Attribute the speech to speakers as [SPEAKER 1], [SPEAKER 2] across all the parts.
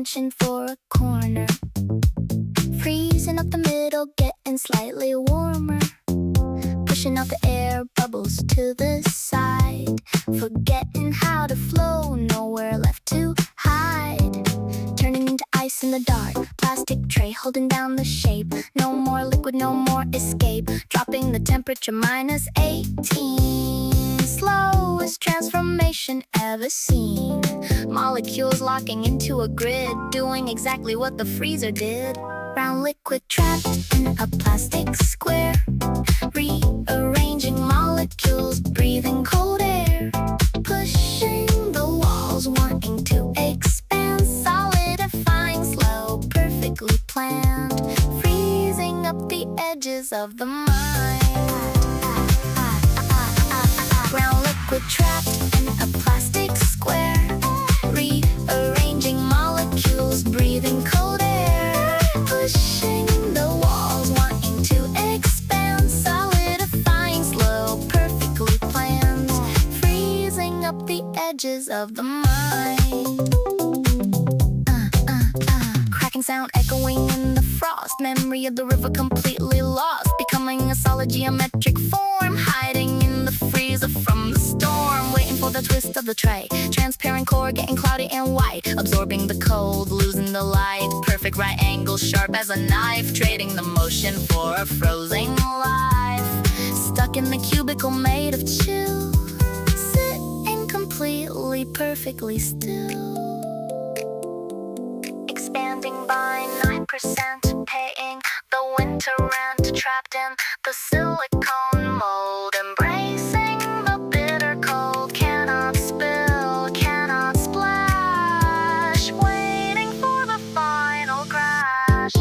[SPEAKER 1] inching for a corner. Freezing up the middle, getting slightly warmer. Pushing out the air bubbles to the side. Forgetting how to flow, nowhere left to hide. Turning into ice in the dark, plastic tray holding down the shape. No more liquid, no more escape. Dropping the temperature -18. Slowest transformation ever seen. Molecules locking into a grid, doing exactly what the freezer did. Brown liquid trapped in a plastic square, rearranging molecules, breathing cold air. Pushing the walls, wanting to expand. Solidifying slow, perfectly planned. Freezing up the edges of the mind. Brown liquid trapped in a plastic square, rearranging molecules, breathing cold air. Pushing the walls, wanting to expand. Solidifying slow, perfectly planned. Freezing up the edges of the mind. Cracking sound echoing in the frost. Memory of the river completely lost. Becoming a solid geometric form. Hiding in the freezer from the storm. Waiting for the twist of the tray. Transparent core getting cloudy and white. Absorbing the cold, losing the light. Perfect right angle, sharp as a knife. Trading the motion for a frozen life. Stuck in the cubicle made of chill. Sitting completely, perfectly still. Expanding by 9%, paying the winter rent. Trapped in the silicone mold, embracing the bitter cold. Cannot spill, cannot splash. Waiting for the final crash.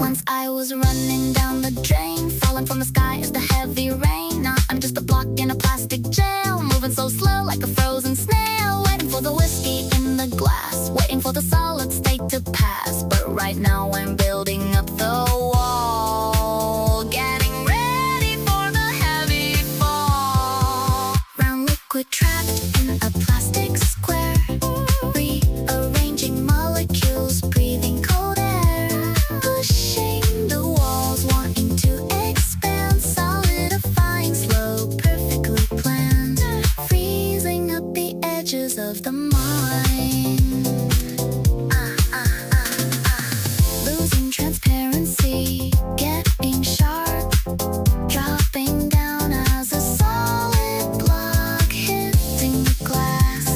[SPEAKER 1] Once I was running down the drain, falling from the sky as the heavy rain. Now I'm just a block in a plastic jail, moving so slow like a frozen snail. Waiting for the whiskey in the glass, waiting for the solid state to pass. But right now I'm building up the wall, getting ready for the heavy fall. Round liquid trapped in a plastic square, rearranging molecules, breathing cold air. Pushing the walls, wanting to expand. Solidifying slow, perfectly planned. Freezing up the edges of the mind. Losing transparency, getting sharp. Dropping down as a solid block. Hitting the glass,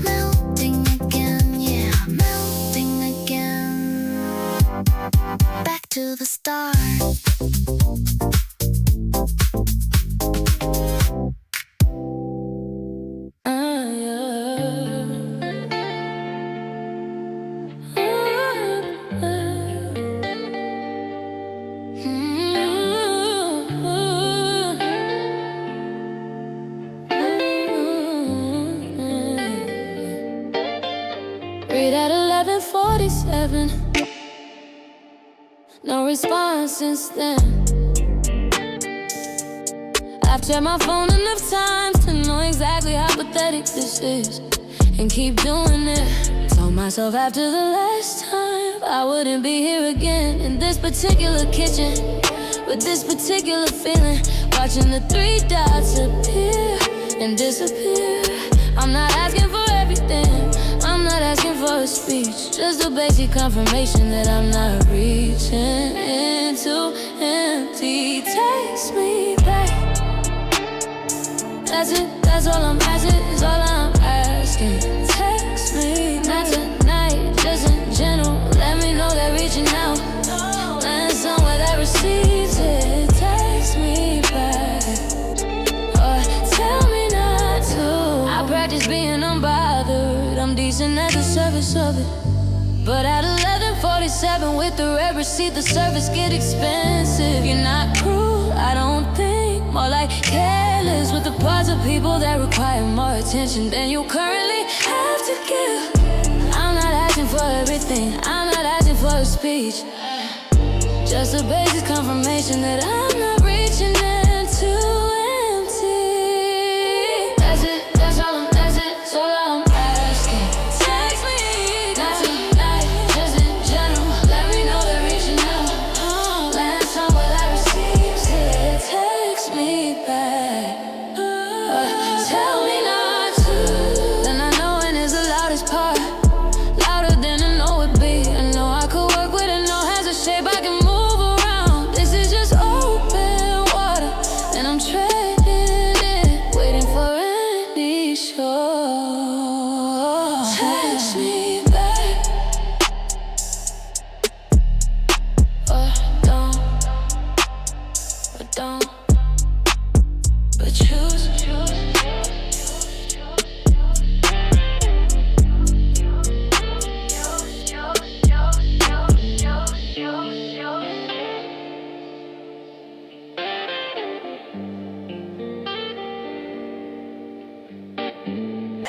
[SPEAKER 1] melting again, yeah, melting again. Back to the start.
[SPEAKER 2] Read at 11:47. No response since then. I've checked my phone enough times to know exactly how pathetic this is, and keep doing it. Told myself after the last time I wouldn't be here again, in this particular kitchen, with this particular feeling. Watching the 3 dots appear and disappear. I'm not asking for everything, I'm not asking for a speech. Just a basic confirmation that I'm not reaching into empty. Takes me back. That's it, that's all I'm asking, is all I'm asking. Text me, not tonight, just in general. Let me know they're reaching out. Land somewhere that receives it. Text me back, or tell me not to. I practice being unbothered, I'm decent at the surface of it. But at 11:47 with the red receipt, the service get expensive. You're not cruel, I don't think, more like careless with the parts of people that require more attention than you currently have to give. I'm not asking for everything, I'm not asking for a speech. Just a basic confirmation that I'm not reaching into empty. That's it, that's all I'm asking. Text me, not tonight,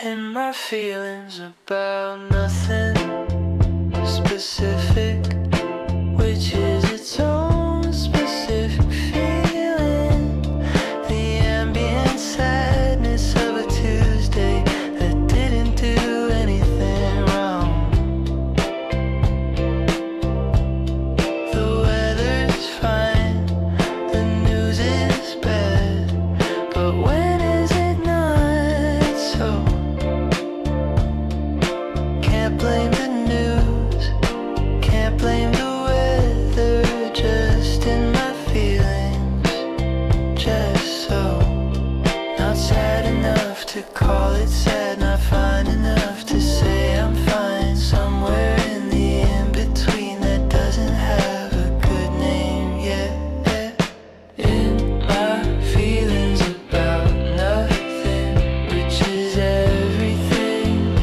[SPEAKER 3] And my feelings about nothing specific, which is its own specific feeling. The ambient sadness of a Tuesday that didn't do anything wrong. The weather's fine, the news is bad, but when is it not so? Can't blame the news, can't blame the weather, just in my feelings, just so. Not sad enough to call it sad, not fine enough to say I'm fine. Somewhere in the in-between that doesn't have a good name yet. In my feelings about nothing, which is everything,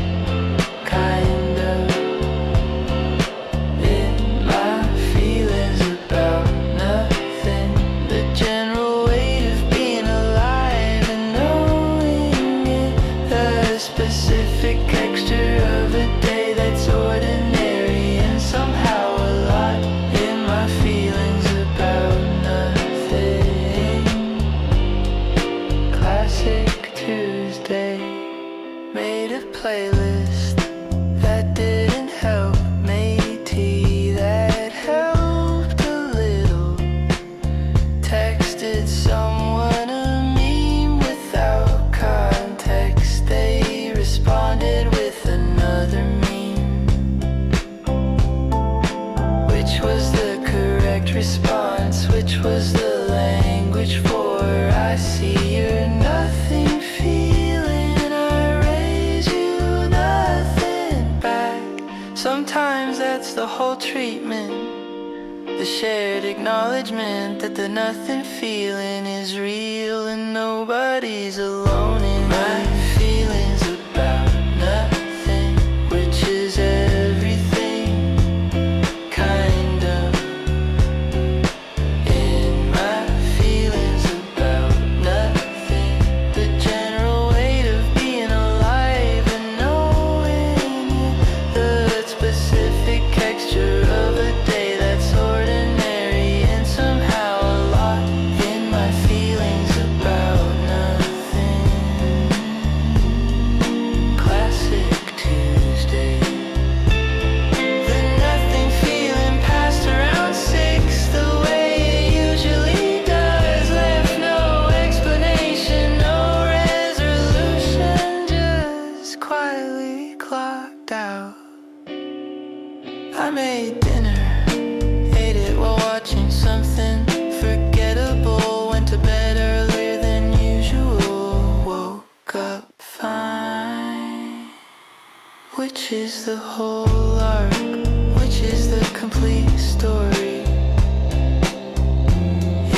[SPEAKER 3] kind of. In my feelings about nothing, the general weight of being alive and knowing it, the specific texture of a day that's ordinary and somehow a lot. In my feelings about nothing, classic Tuesday, made a playlist that didn't help, made tea that helped a little, texted someone a meme without context, they responded with another meme. Which was the correct response? Which was the language for I see you're nothing feeling, I raise you nothing back. Sometimes that's the whole treatment, the shared acknowledgement that the nothing feeling is real and nobody's alone in my feelings about nothing, which is everything, kind of. In my feelings about nothing, the general weight of being alive and knowing the specific texture of a day that's ordinary and somehow a lot. In my feelings about nothing, classic Tuesday. The nothing feeling passed around 6 the way it usually does. Left no explanation, no resolution, just quietly clocked out. I made dinner, ate it while watching something forgettable. Went to bed earlier than usual, woke up fine. Which is the whole arc? Which is the complete story?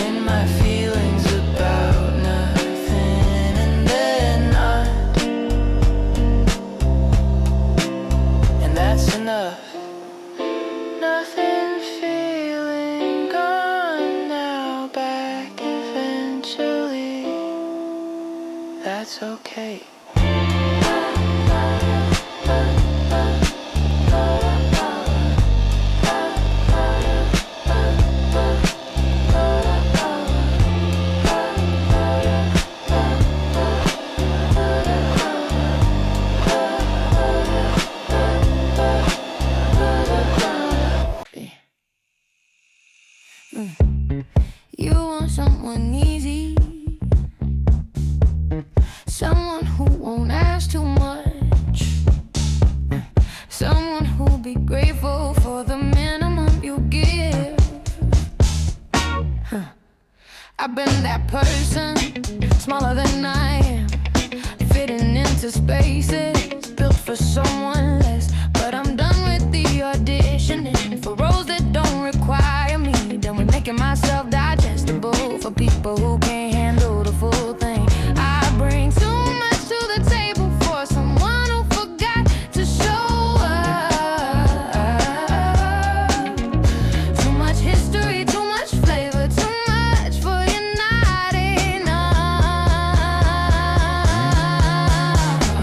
[SPEAKER 3] In my feelings about nothing, and then not, and that's enough. Nothing feeling gone now, back eventually. That's okay.
[SPEAKER 2] You want someone easy, someone who won't ask too much, someone who'll be grateful for the minimum you give. I've been that person, smaller than I am, fitting into spaces built for someone less. But I'm done with the auditioning for roles that don't require me. Done with making myself digestible for people who can't handle the full thing. I bring too much to the table for someone who forgot to show up. Too much history, too much flavor, too much for you not enough.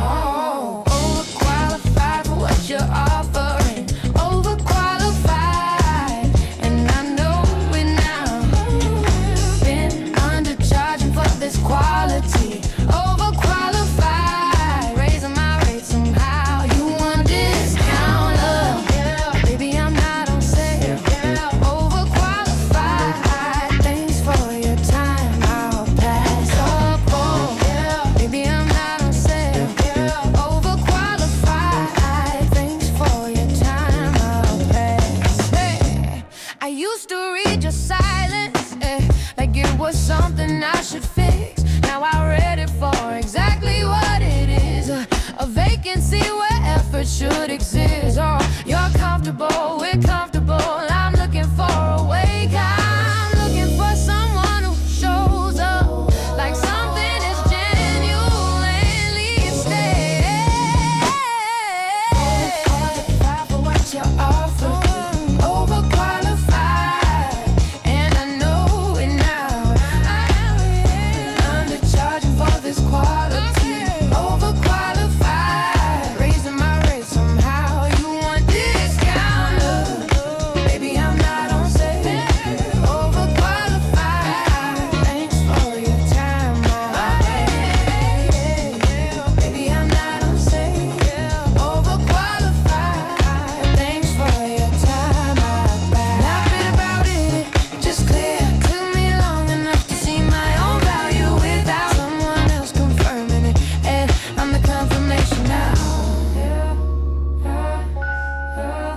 [SPEAKER 2] Oh. was something I should fix. Now I read it for exactly what it is. A vacancy where effort should exist. Oh, you're comfortable, we're comfortable. I'm looking for a wake. I'm looking for someone who shows up like something is genuinely staying. Overqualified for what you offer. Overqualified, and I know it now. Undercharging for this quality. Overqualified, raising my rate somehow. You want discount? Baby, I'm not on sale. Overqualified, thanks for your time, baby, I'm not on sale. Overqualified, thanks for your time, not been about it, just clear. Took me long enough to see my own value without someone else confirming it, and I'm the confirmation now.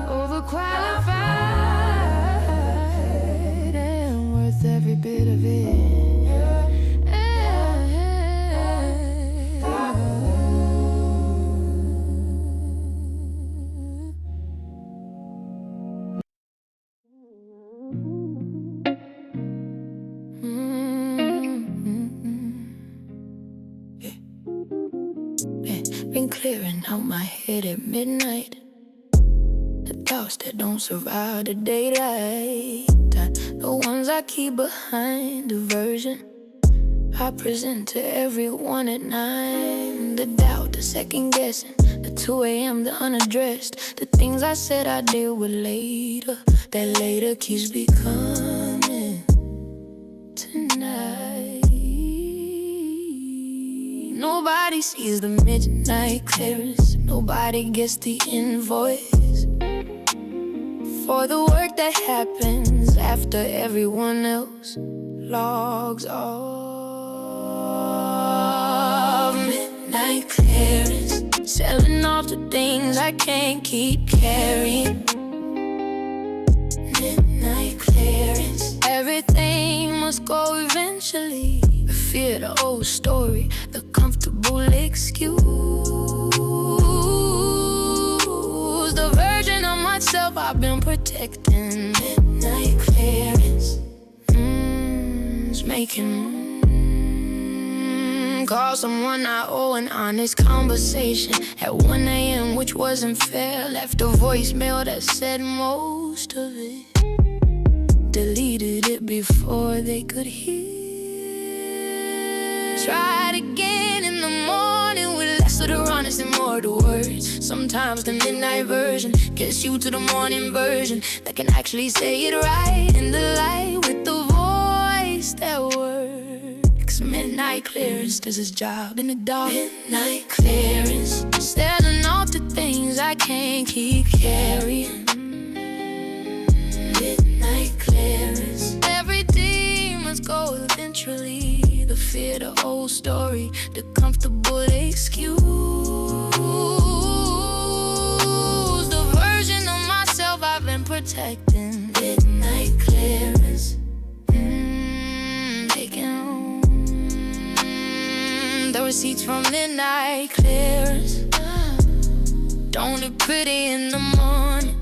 [SPEAKER 2] Overqualified and worth every bit of it. Been clearing out my head at midnight. The thoughts that don't survive the daylight, the ones I keep behind diversion, I present to everyone at 9. The doubt, the second guessing, the 2 a.m., the unaddressed, the things I said I'd deal with later, that later keeps becoming tonight. Nobody sees the midnight clearance. Nobody gets the invoice for the work that happens after everyone else logs off. Midnight clearance, selling off the things I can't keep carrying. Midnight clearance, everything must go eventually. The fear, the old story, the comfortable excuse, the version of myself I've been protecting. Midnight clearance, it's making call someone I owe an honest conversation at 1 a.m. which wasn't fair. Left a voicemail that said most of it, deleted it before they could hear. Tried again in the morning with less of the rawness and more of the words. Sometimes the midnight version gets you to the morning version that can actually say it right in the light with the voice that works. Midnight clearance does its job in the dark. Midnight clearance, selling off the things I can't keep carrying. Midnight clearance, every demons go eventually. The fear, the old story, the comfortable excuse, the version of myself I've been protecting. Midnight clearance, taking the receipts from midnight clearance. Don't look pretty in the morning,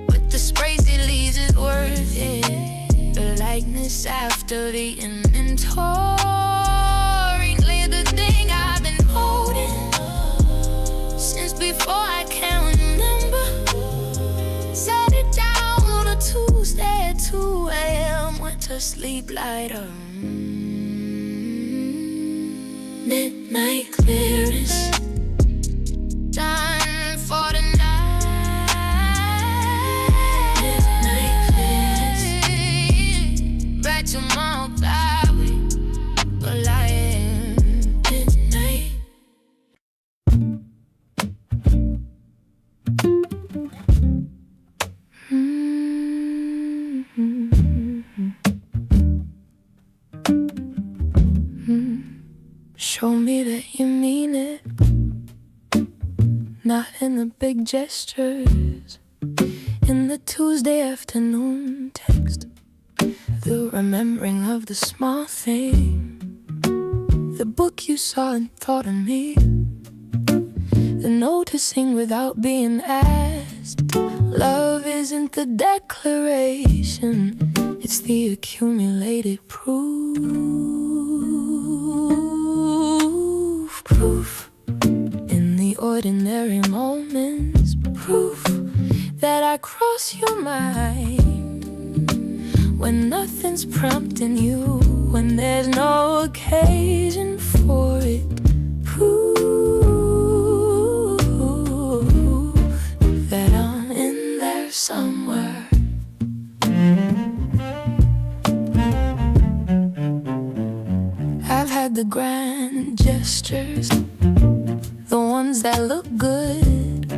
[SPEAKER 2] but the sprays it leaves is worth it. The likeness after the inventory, clear the thing I've been holding since before I can remember. Set it down on a Tuesday at 2 a.m. Went to sleep lighter. Midnight clearance, done for the night. Midnight clearance, back to my old highway, but lying. Midnight. Show me that you mean it, not in the big gestures, in the Tuesday afternoon text,
[SPEAKER 3] the remembering of the small thing, the book you saw and thought of me, the noticing without being asked. Love isn't the declaration, it's the accumulated proof in the ordinary moments, proof that I cross your mind when nothing's prompting you, when there's no occasion for it, proof that I'm in there somewhere. I've had the grand gestures, the ones that look good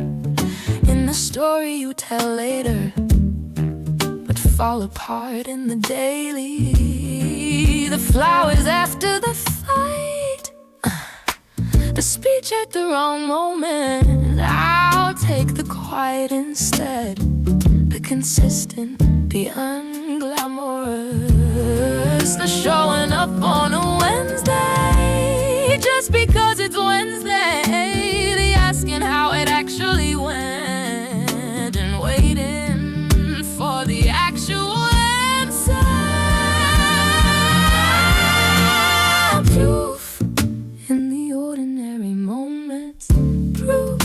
[SPEAKER 3] in the story you tell later, but fall apart in the daily. The flowers after the fight, the speech at the wrong moment. I'll take the quiet instead, the consistent, the unglamorous, the showing up on a Wednesday just because it's Wednesday, the asking how it actually went, and waiting for the actual answer. Proof in the ordinary moments, proof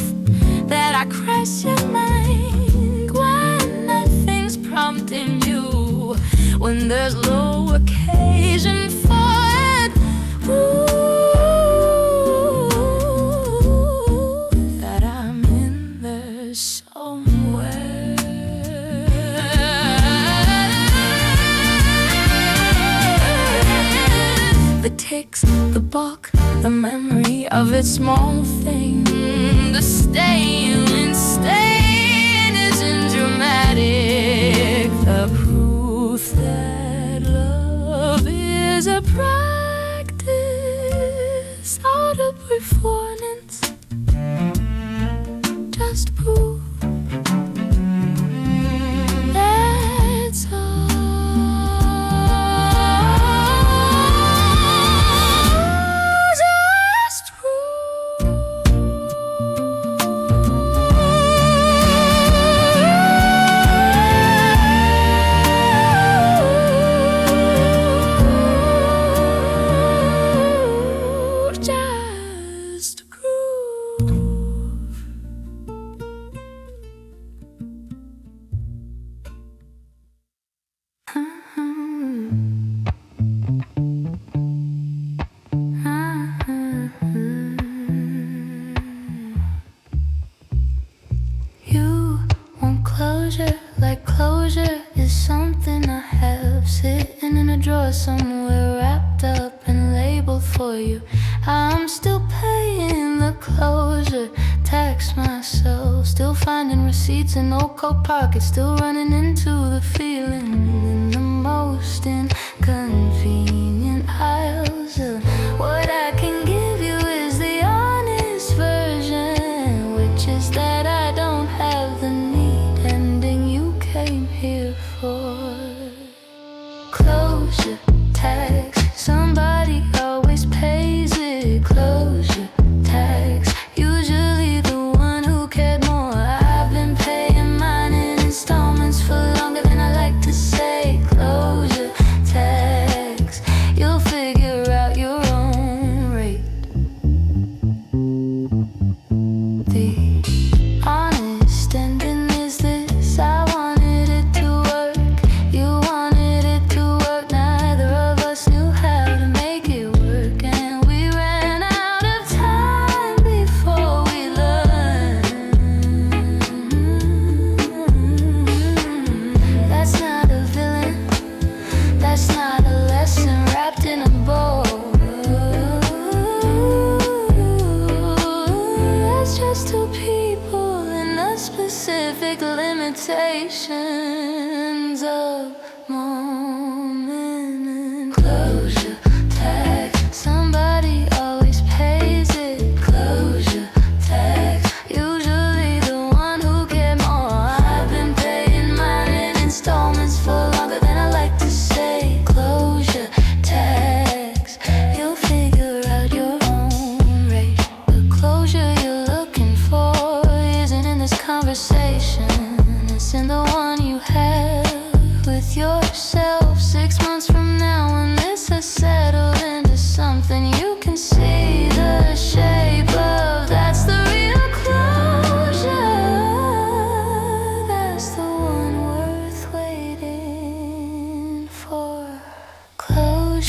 [SPEAKER 3] that I crash your mind when nothing's prompting you, when there's no occasion for it. Proof that I'm in there somewhere. The ticks, the buck, the memory of its small thing, the staying isn't dramatic, the proof that love is a practice, not a performance, just proof. That's all. Just groove. You want closure, like closure is something I have sitting in a drawer somewhere, wrapped up and labeled for you. I'm still paying the closure tax myself, still finding receipts in old coat pockets, still running into the feeling in the most inconvenient aisles. What I can give you is the honest version, which is that I don't have the neat ending you came here for. Closure tax, somebody always pays it. Closure tax, usually the one who cared more. I've been paying mine in installments for longer than I like to say. Closure tax, you'll figure out your own rate. The honest ending is this: I wanted it to work, you wanted it to work. Neither of us knew how to make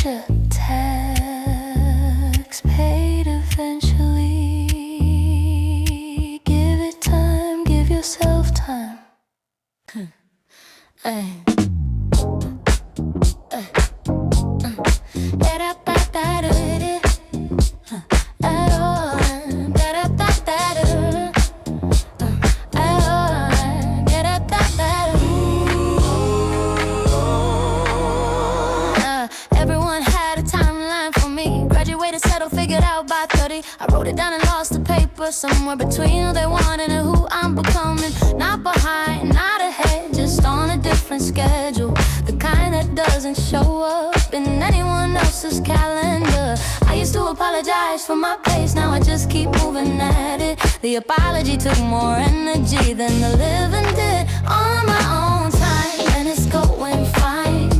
[SPEAKER 2] ship tax paid eventually. Give it time, give yourself time. Ay. Everyone had a timeline for me. Graduated, settled, figured out by 30. I wrote it down and lost the paper somewhere between who they wanted and who I'm becoming. Not behind, not ahead, just on a different schedule. The kind that doesn't show up in anyone else's calendar. I used to apologize for my pace, now I just keep moving at it. The apology took more energy than the living did. On my own time, and it's going fine.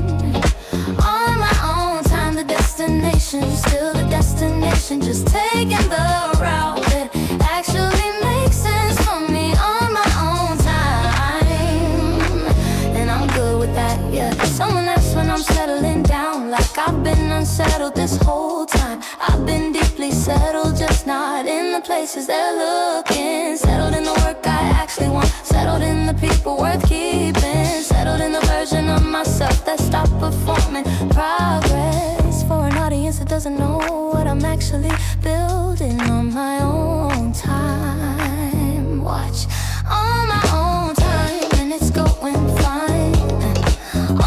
[SPEAKER 2] On my own time, the destination's still the destination. Just taking the route that actually makes sense for me. On my own time, and I'm good with that, yeah. Someone else when I'm settling down, like I've been unsettled this whole time. I've been deeply settled, just not in the places they're looking. Settled in the work I actually want, settled in the people worth keeping. Settled in the version of myself that stopped performing progress for an audience that doesn't know what I'm actually building. On my own time, watch. On my own time, and it's going fine.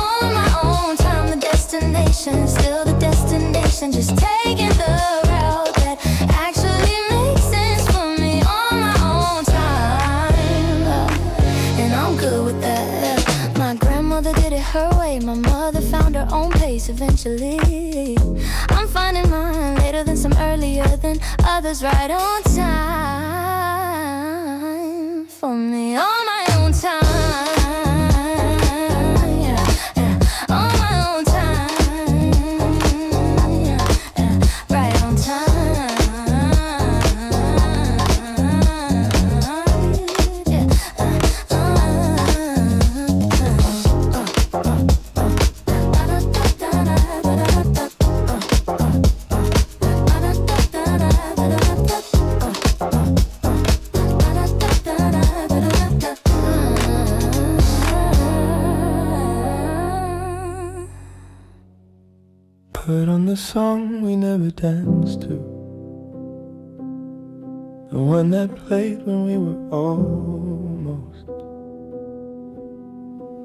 [SPEAKER 2] On my own time, the destination, still the destination. Just taking the route that actually makes sense for me. On my own time, and I'm good with that. My grandmother did it her way, my mother found her own pace eventually. I'm finding mine later than some, earlier than others, right on time for me. On my own time.
[SPEAKER 3] Put on the song we never danced to, the one that played when we were almost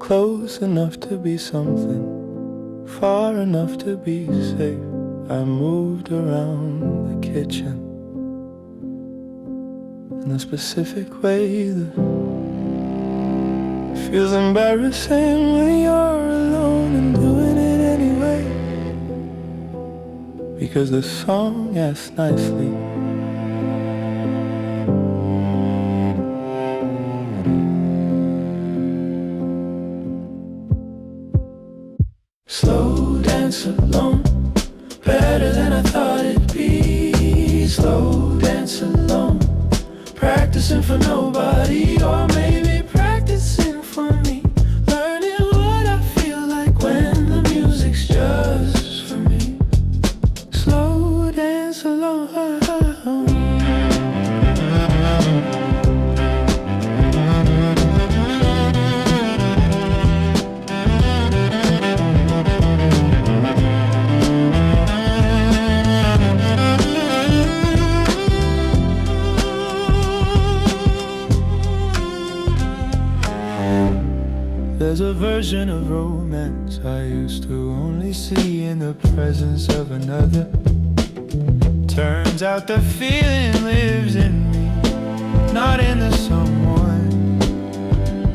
[SPEAKER 3] close enough to be something, far enough to be safe. I moved around the kitchen in a specific way that feels embarrassing when you're alone and doing it anyway. Because the song asks nicely. Slow dance alone, better than I thought it'd be. Slow dance alone, practicing for nobody, or maybe practicing for me. Learning what I feel like when the music's just for me. Slow dance alone. There's a version of romance I used to only see in the presence of another. Turns out the feeling lives in me, not in the someone.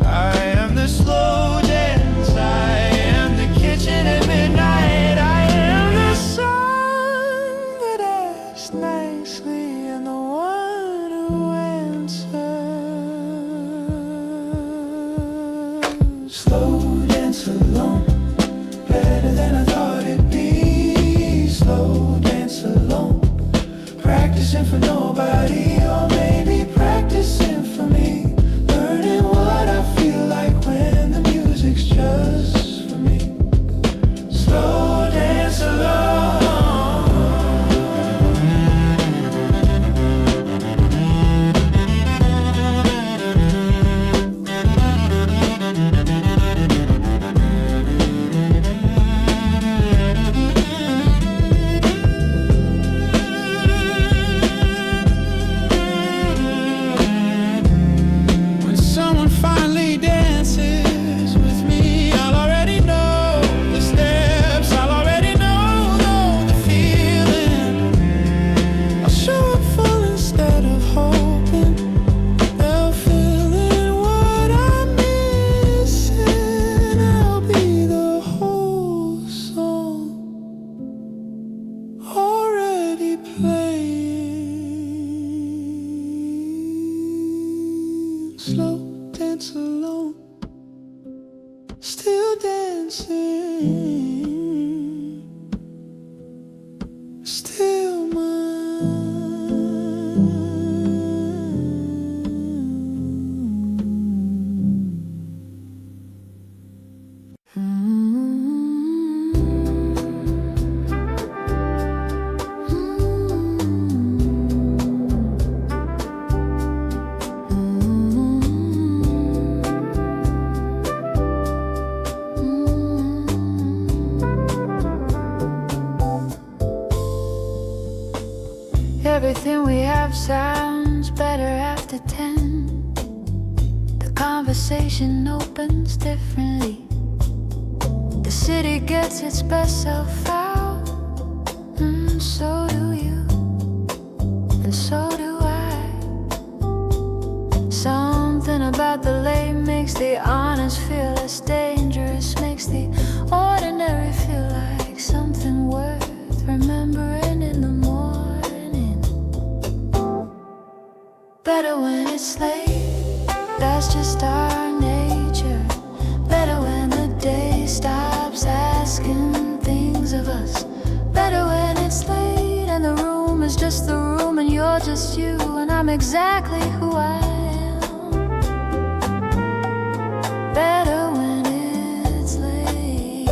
[SPEAKER 3] I am the slow dance, I am the kitchen at midnight, I am the song that asks nicely and the one who answers. Slow dance alone, better than I thought it'd be. Slow dance alone, practicing for nobody, or maybe practicing for me. Learning what I feel like when the music's just
[SPEAKER 4] everything we have sounds better after 10. The conversation opens differently. The city gets its best self out, and so do you, and so do I. Something about the late makes the honest feel less dangerous, makes the ordinary feel like something worth remembering in the morning. Better when it's late, that's just our nature. Better when the day stops asking things of us. Better when it's late and the room is just the room, and you're just you, and I'm exactly who I am. Better when it's late.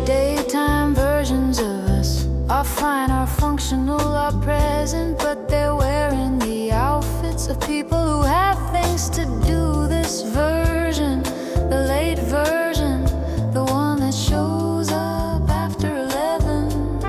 [SPEAKER 4] Daytime versions of us are fine, are functional, are present, but they're wearing the outfits of people who have things to do. This version, the late version, the one that shows up after 11,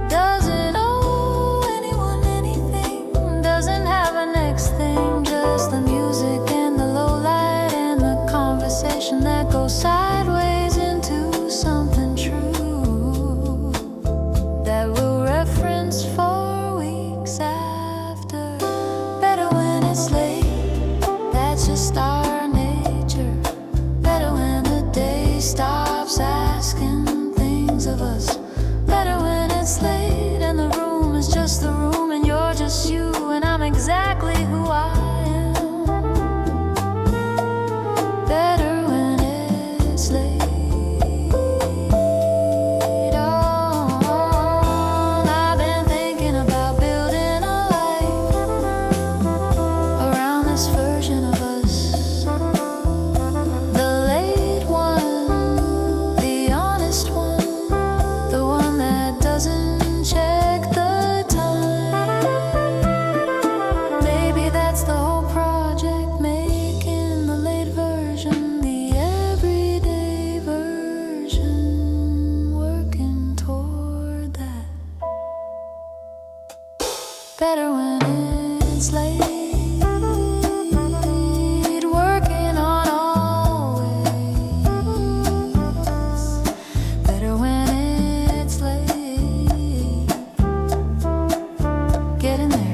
[SPEAKER 4] doesn't owe anyone anything, doesn't have a next thing, just the music and the low light and the conversation that goes sideways into something true that we'll reference for weeks after. Better when it's late, that's just our nature. Better when the day stops asking things of us. Better when it's late and the room is just the room, and you're just you, and I'm exactly who I am. Better when it's late. Oh, I've been thinking about building a life around this version of us. The late one, the honest one, the one that doesn't check the time. Maybe that's the whole project, making the late version the everyday version, working toward that. Better when it's late, working on always. Better when it's late, getting there.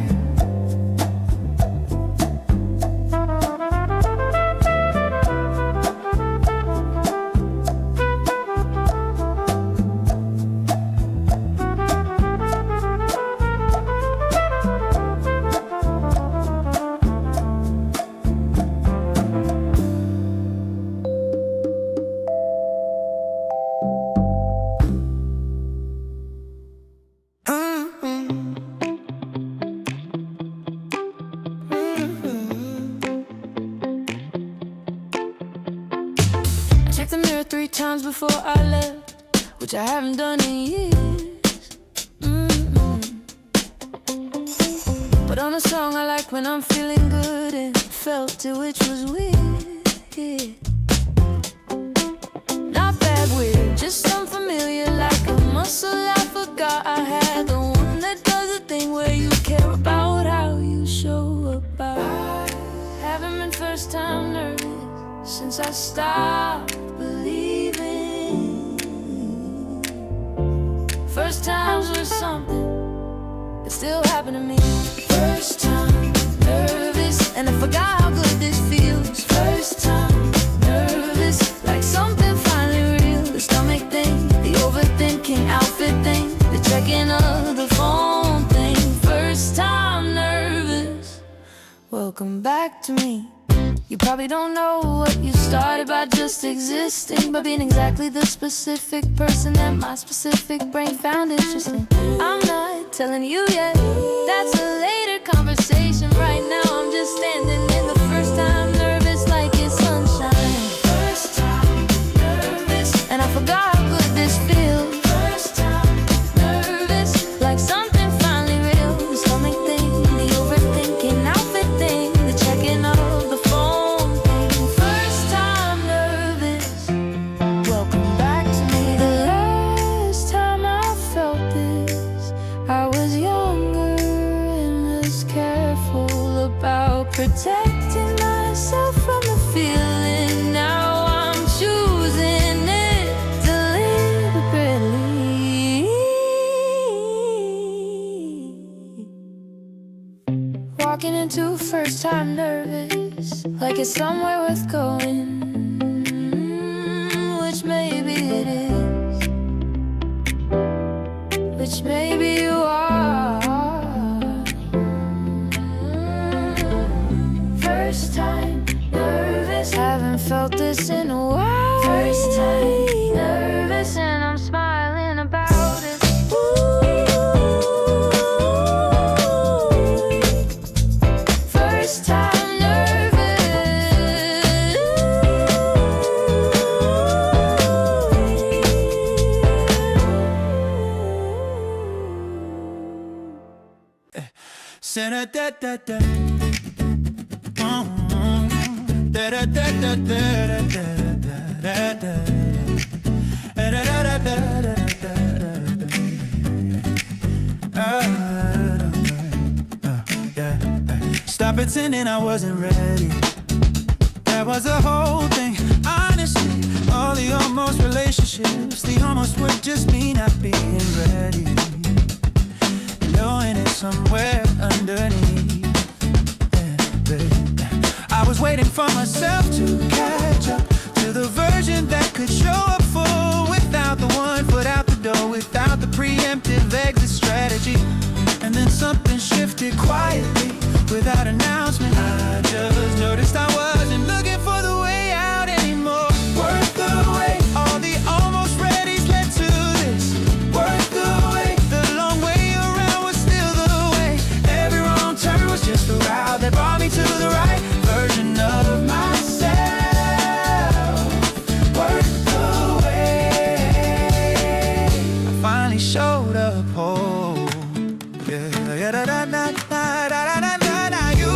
[SPEAKER 4] I checked the mirror 3 times before I left, which I haven't done in years. Put on a song I like when I'm feeling good, and felt it, which was weird. Not bad, weird, just unfamiliar, like a muscle I forgot I had. The one that does the thing where you care about how you show up. I haven't been first time nervous since I stopped believing. First times were something that still happened to me. First time nervous, and I forgot how good this feels. First time nervous, like something finally real. The stomach thing, the overthinking outfit thing, the checking of the phone thing. First time nervous, welcome back to me. You probably don't know what you started by just existing, by being exactly the specific person that my specific brain found interesting. I'm not telling you yet, that's a later conversation. Right now I'm just standing in the first time nervous, like it's sunshine. First time nervous, and I forgot how good this feels. First time nervous, like something finally real. The stomach thing, the overthinking outfit thing, the checking of the phone thing. First time nervous, welcome back to me. The last time I to first time nervous, like it's somewhere worth going, which maybe it is, which maybe you are. First time nervous, haven't felt this in a while. First time nervous, and I'm smiling about it. First time nervous.
[SPEAKER 5] Da da da da. Da da da da da da da da. Stop pretending I wasn't ready. That was the whole thing. Honestly, all the almost relationships, the almost were just me not being ready, knowing it somewhere underneath. I was waiting for myself to catch up to the version that could show up full, without the one foot out the door, without the preemptive exit strategy. And then something shifted quietly, without announcement. I just noticed I wasn't looking for the way out anymore. Worth the wait, all the almost ready's led to this. Worth the wait, the long way around was still the way. Every wrong turn was just the route that brought me to the right version of myself. Worth the wait. I finally showed up whole. Yeah, da da da da da da da. You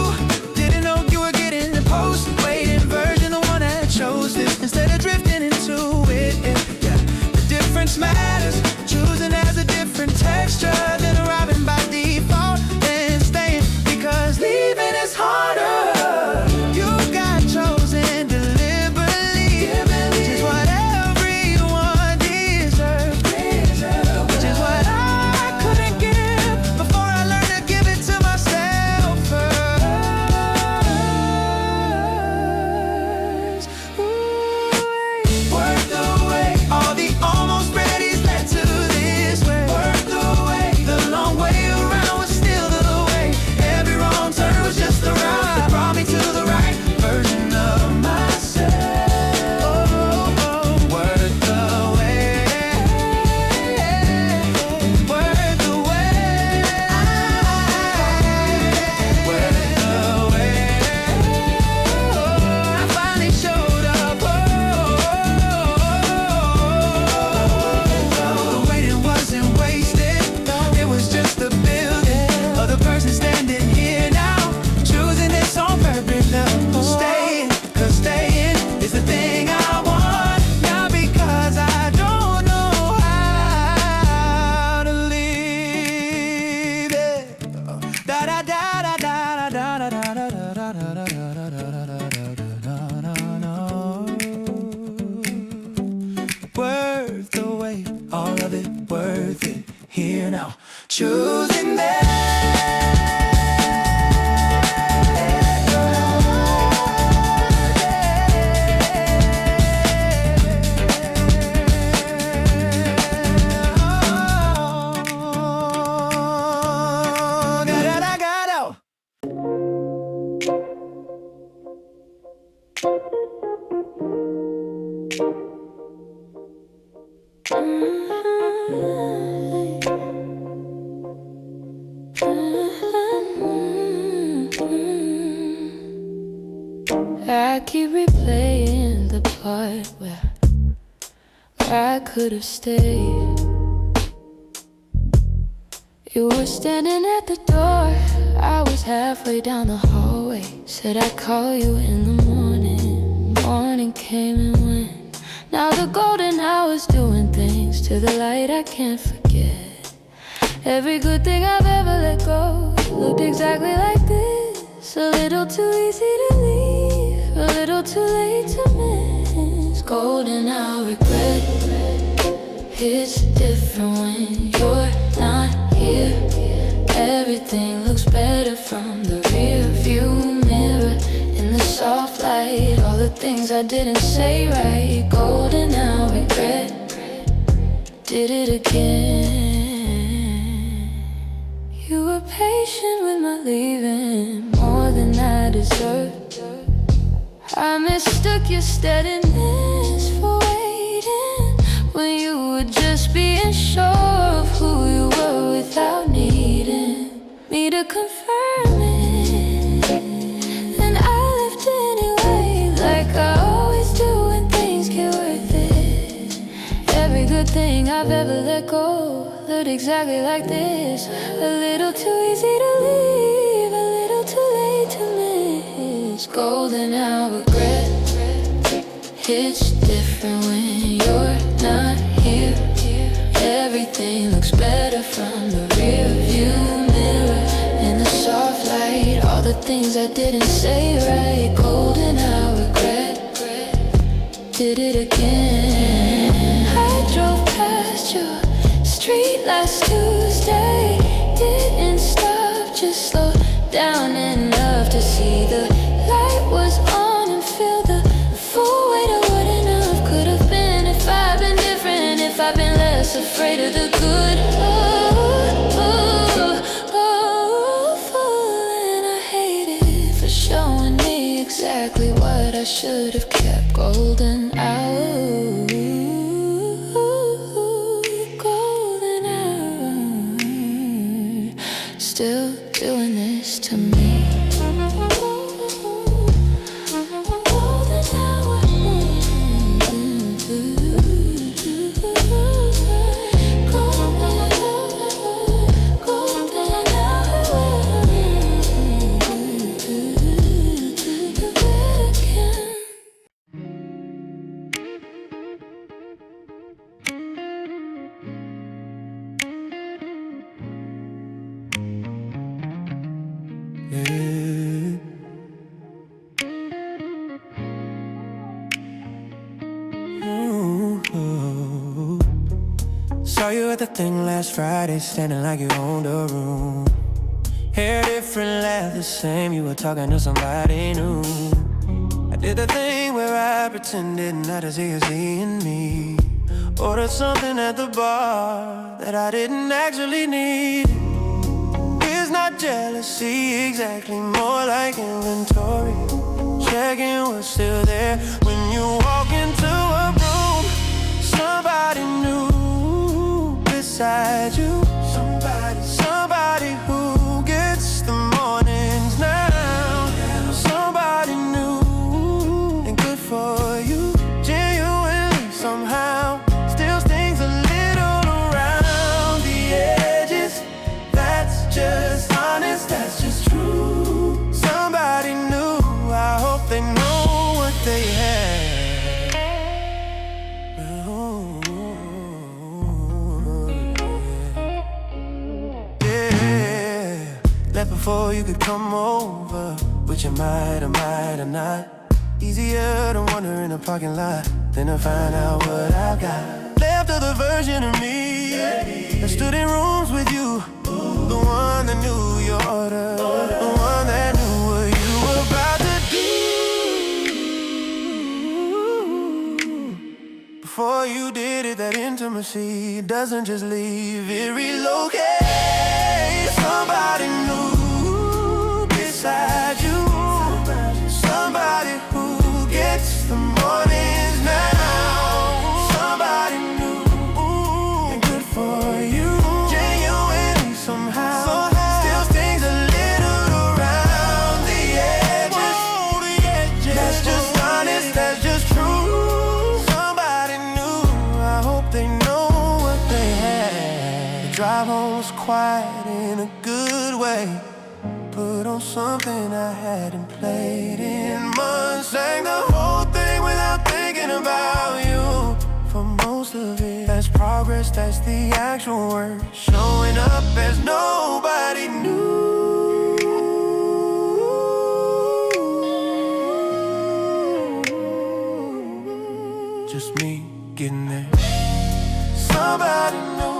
[SPEAKER 5] didn't know you were getting the post-waiting version, the one that chose this instead of drifting into it. Yeah, the difference matters. Choosing has a different texture than arriving by default and staying, because leaving is harder. You got chosen deliberately, which is what everyone deserves, which is what I couldn't give before I learned to give it to myself first. Worth the wait, all the almost ready's led to this way. Worth the wait, the long way around was still the way. Every wrong turn was just the route that brought me to the right version of myself. Worth the wait, worth the wait, worth the wait. I finally showed up. The waiting wasn't wasted. It was just the building of the person standing here now, choosing this on purpose. Staying, 'cause staying is the thing I want, not because I don't know how to leave it. Da da da da da da da da da da da da da. Worth the wait, all of it worth it. Here now, choosing that.
[SPEAKER 4] I keep replaying the part where I could have stayed. You were standing at the door, I was halfway down the hallway. Said I'd call you in the morning. Morning came and went. Now the golden hour's doing things to the light I can't forget. Every good thing I've ever let go looked exactly like this. A little too easy to leave, a little too late to miss. Golden hour regret, it's different when you're not here. Everything looks better from the rear view.
[SPEAKER 2] things I didn't say right. Golden hour regret. Did it again. You were patient with my leaving, more than I deserved. I mistook your steadiness for waiting, when you were just being sure of who you were without needing me to confirm it. And I left anyway, like I always do when things get worth it. Every good thing I've ever let go looked exactly like this. A little too easy to leave, a little too late to miss. Golden hour regret. It's different when you're not here. Everything looks better from the rear view mirror. In the soft light, all the things I didn't say right. Golden hour regret. Did it again. I drove past your street last Tuesday. Didn't stop, just slowed down enough to see the light was on and feel the full weight of what enough could have been. If I'd been different, if I'd been less afraid of the good. And I hate it for showing me exactly what I should have kept. Golden hour, golden hour, still doing this to me. Golden hour,
[SPEAKER 5] Saw you at the thing last Friday, standing like you owned a room. Hair different, laugh the same, you were talking to somebody new. I did the thing where I pretended not to see you seeing me. Ordered something at the bar that I didn't actually need. It's not jealousy exactly, more like inventory. Checking what's still there when you walk into a room. Somebody new beside you, somebody who gets the mornings now. Somebody new and good for you, genuinely somehow. Still stings a little around the edges. That's just honest, that's just true. Somebody new, I hope they know what they have. Left before you could come over, which you might or might or not. Easier to wander in a parking lot than to find out what I've got. Left of the version of me that stood in rooms with you. The one that knew your order, the one that knew what you were about to do. Before you did it, that intimacy doesn't just leave, it relocates. Somebody new beside you, somebody who gets the mornings now. Somebody new and good for you, genuinely somehow. Still stings a little around the edges. That's just honest, that's just true. Somebody new, I hope they know what they had. The drive home was quiet in a good way. Put on something I hadn't played in months. Sang the whole thing without thinking about you. For most of it, that's progress, that's the actual work. Showing up as nobody knew. Just me getting there. Somebody new.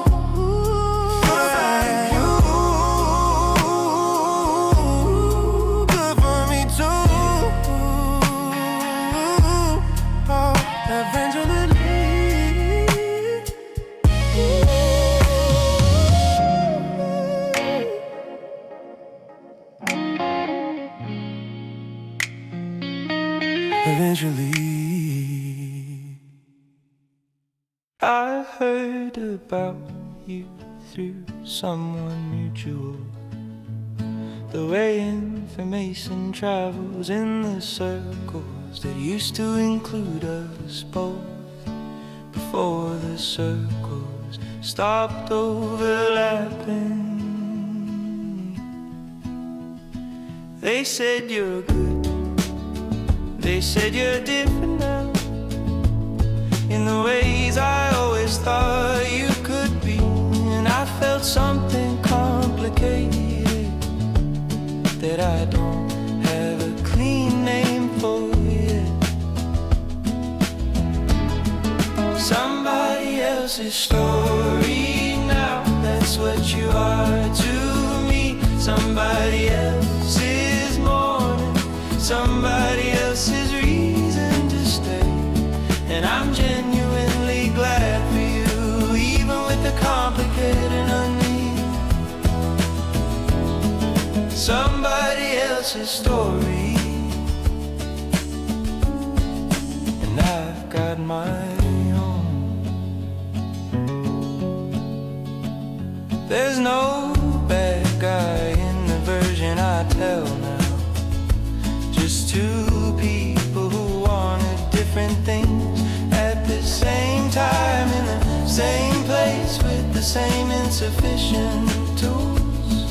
[SPEAKER 5] I heard about you through someone mutual. The way information travels in the circles that used to include us both, before the circles stopped overlapping. They said you're good, they said you're different now, in the ways I always thought you could be. And I felt something complicated that I don't have a clean name for yet. Somebody else's story now, that's what you are to me. Somebody else's morning, somebody else's reason to stay. And I'm genuinely glad for you, even with the complicated underneath. Somebody else's story, and I've got my own. There's no bad guy in the version I tell now, just two people who wanted different things at the same time, in the same place, with the same insufficient tools.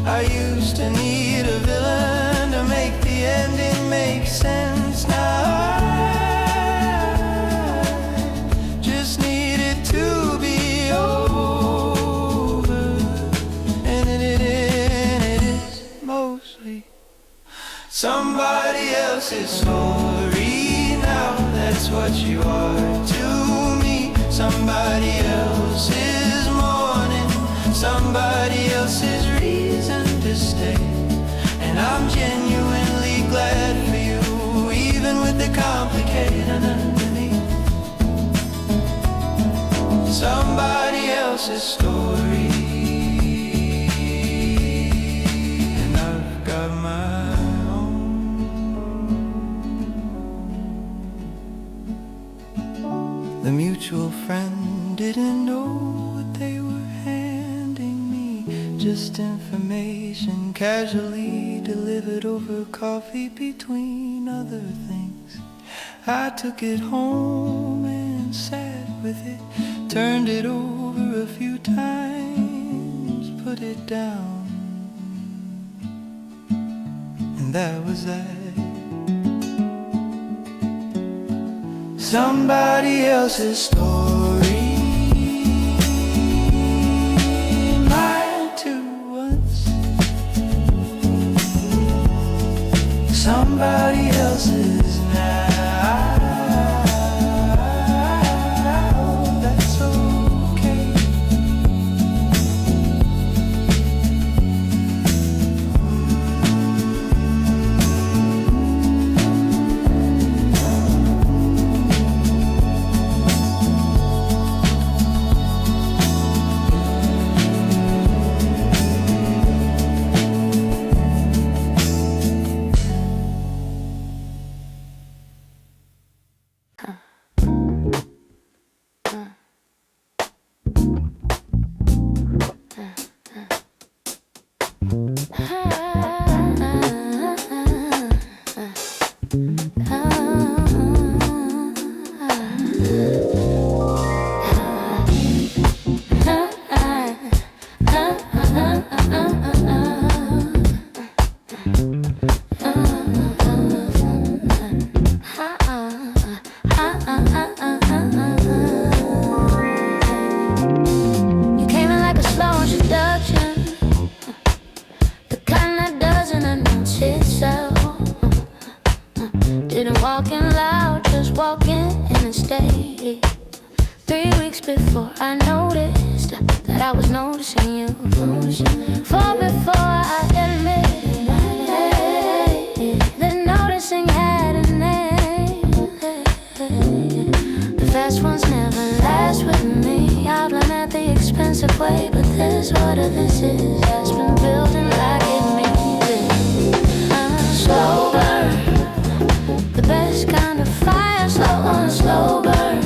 [SPEAKER 5] I used to need a villain to make the ending make sense. Now I just need it to be over, and it is mostly somebody else's story now, that's what you are to me. Somebody else's morning, somebody else's reason to stay. And I'm genuinely glad for you, even with the complicated underneath. Somebody else's story, and I've got my The mutual friend didn't know what they were handing me, just information casually delivered over coffee between other things. I took it home and sat with it, turned it over a few times, put it down, and that was that. Somebody else's story, mine too once. Somebody else's now, that's okay.
[SPEAKER 2] Walking loud, just walking in and stay. 3 weeks before I noticed that I was noticing you. For before I admit that noticing had a name. The fast ones never last with me. I've learned at the expensive way, but this what this is has been building like it means it. I'm a slow burn, the best kind of fire, slow on slow burn.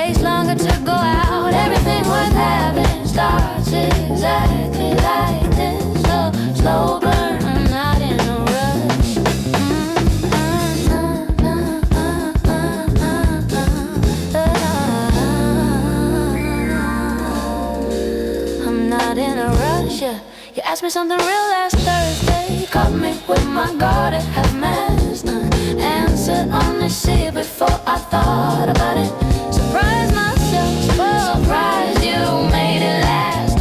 [SPEAKER 2] takes longer to go out. Everything worth having starts exactly like this. Slow burn, I'm not in a rush. I'm not in a rush, yeah. You asked me something real last Thursday. Caught me with my guard at half mast. Answered honestly before I thought about it. Surprised myself, surprised you made it last.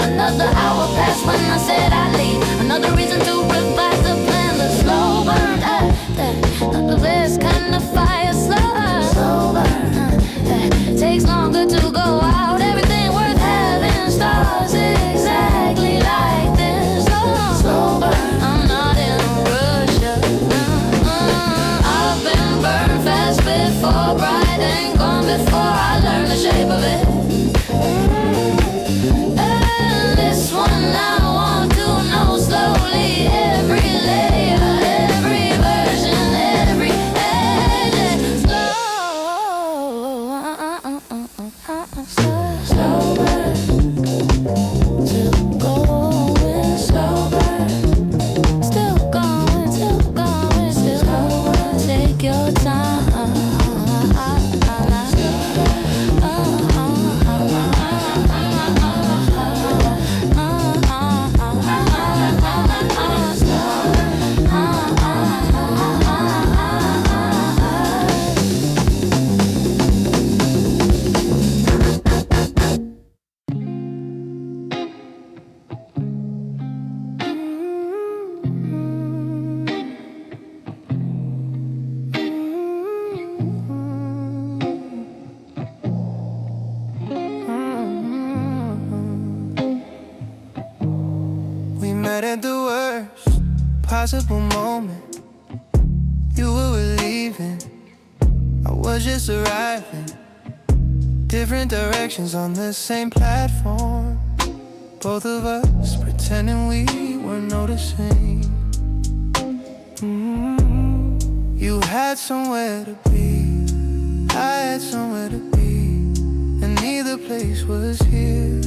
[SPEAKER 2] Another hour passed when I said I'd leave. Another reason to revise the plan. The slow burn, not the best kind of fire. Slow burn, takes longer to go out. Everything worth having starts exactly like this. Slow burn, I'm not in a rush. I've been burned fast before, bright and gone before I learned the shape of it. And this one I want to know slowly, every layer, every version, every edge. Slow burn, still going, slow burn, still going, still take your time.
[SPEAKER 5] We met at the worst possible moment. You were leaving, I was just arriving. Different directions on the same platform. Both of us pretending we weren't noticing. You had somewhere to be, I had somewhere to be, and neither place was here.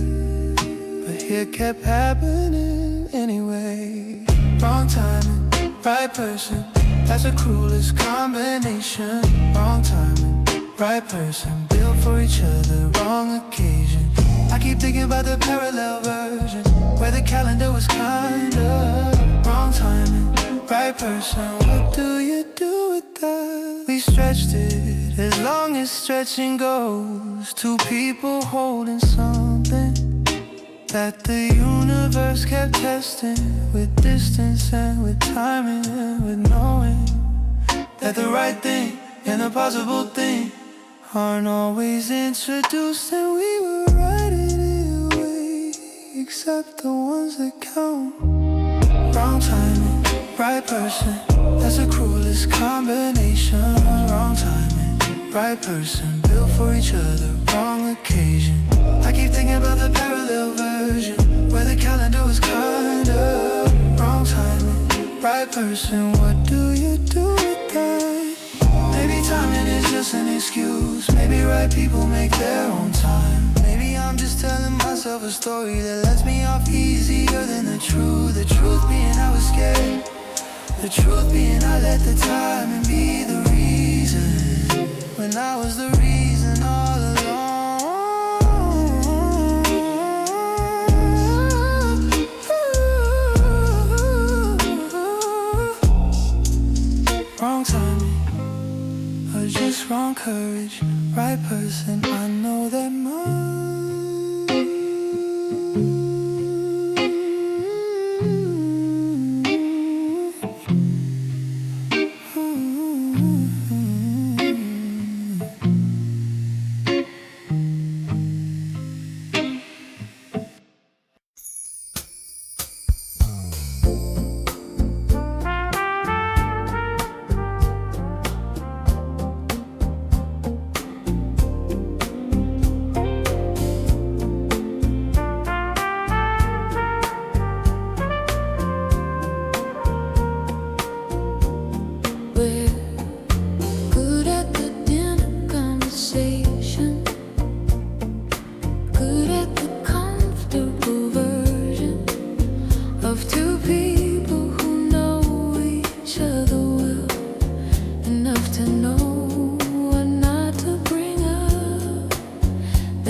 [SPEAKER 5] But here kept happening anyway. Wrong timing, right person, that's the cruelest combination. Wrong timing, right person, built for each other, wrong occasion. I keep thinking about the parallel version, where the calendar was kinda wrong timing, right person. What do you do with that? We stretched it as long as stretching goes. Two people holding something that the universe kept testing, with distance and with timing and with knowing that the right thing and the possible thing aren't always introduced. And we were writing it away, except the ones that count. Wrong timing, right person, that's the cruelest combination. Wrong timing, right person, built for each other, wrong occasion. I keep thinking about the parallel version, where the calendar was kinda wrong timing, right person. What do you do with that? Maybe timing is just an excuse. Maybe right people make their own time. Maybe I'm just telling myself a story that lets me off easier than the truth. The truth being I was scared, the truth being I let the timing be the reason, when I was the reason all along. Wrong timing, or just wrong courage, right person, I know that much.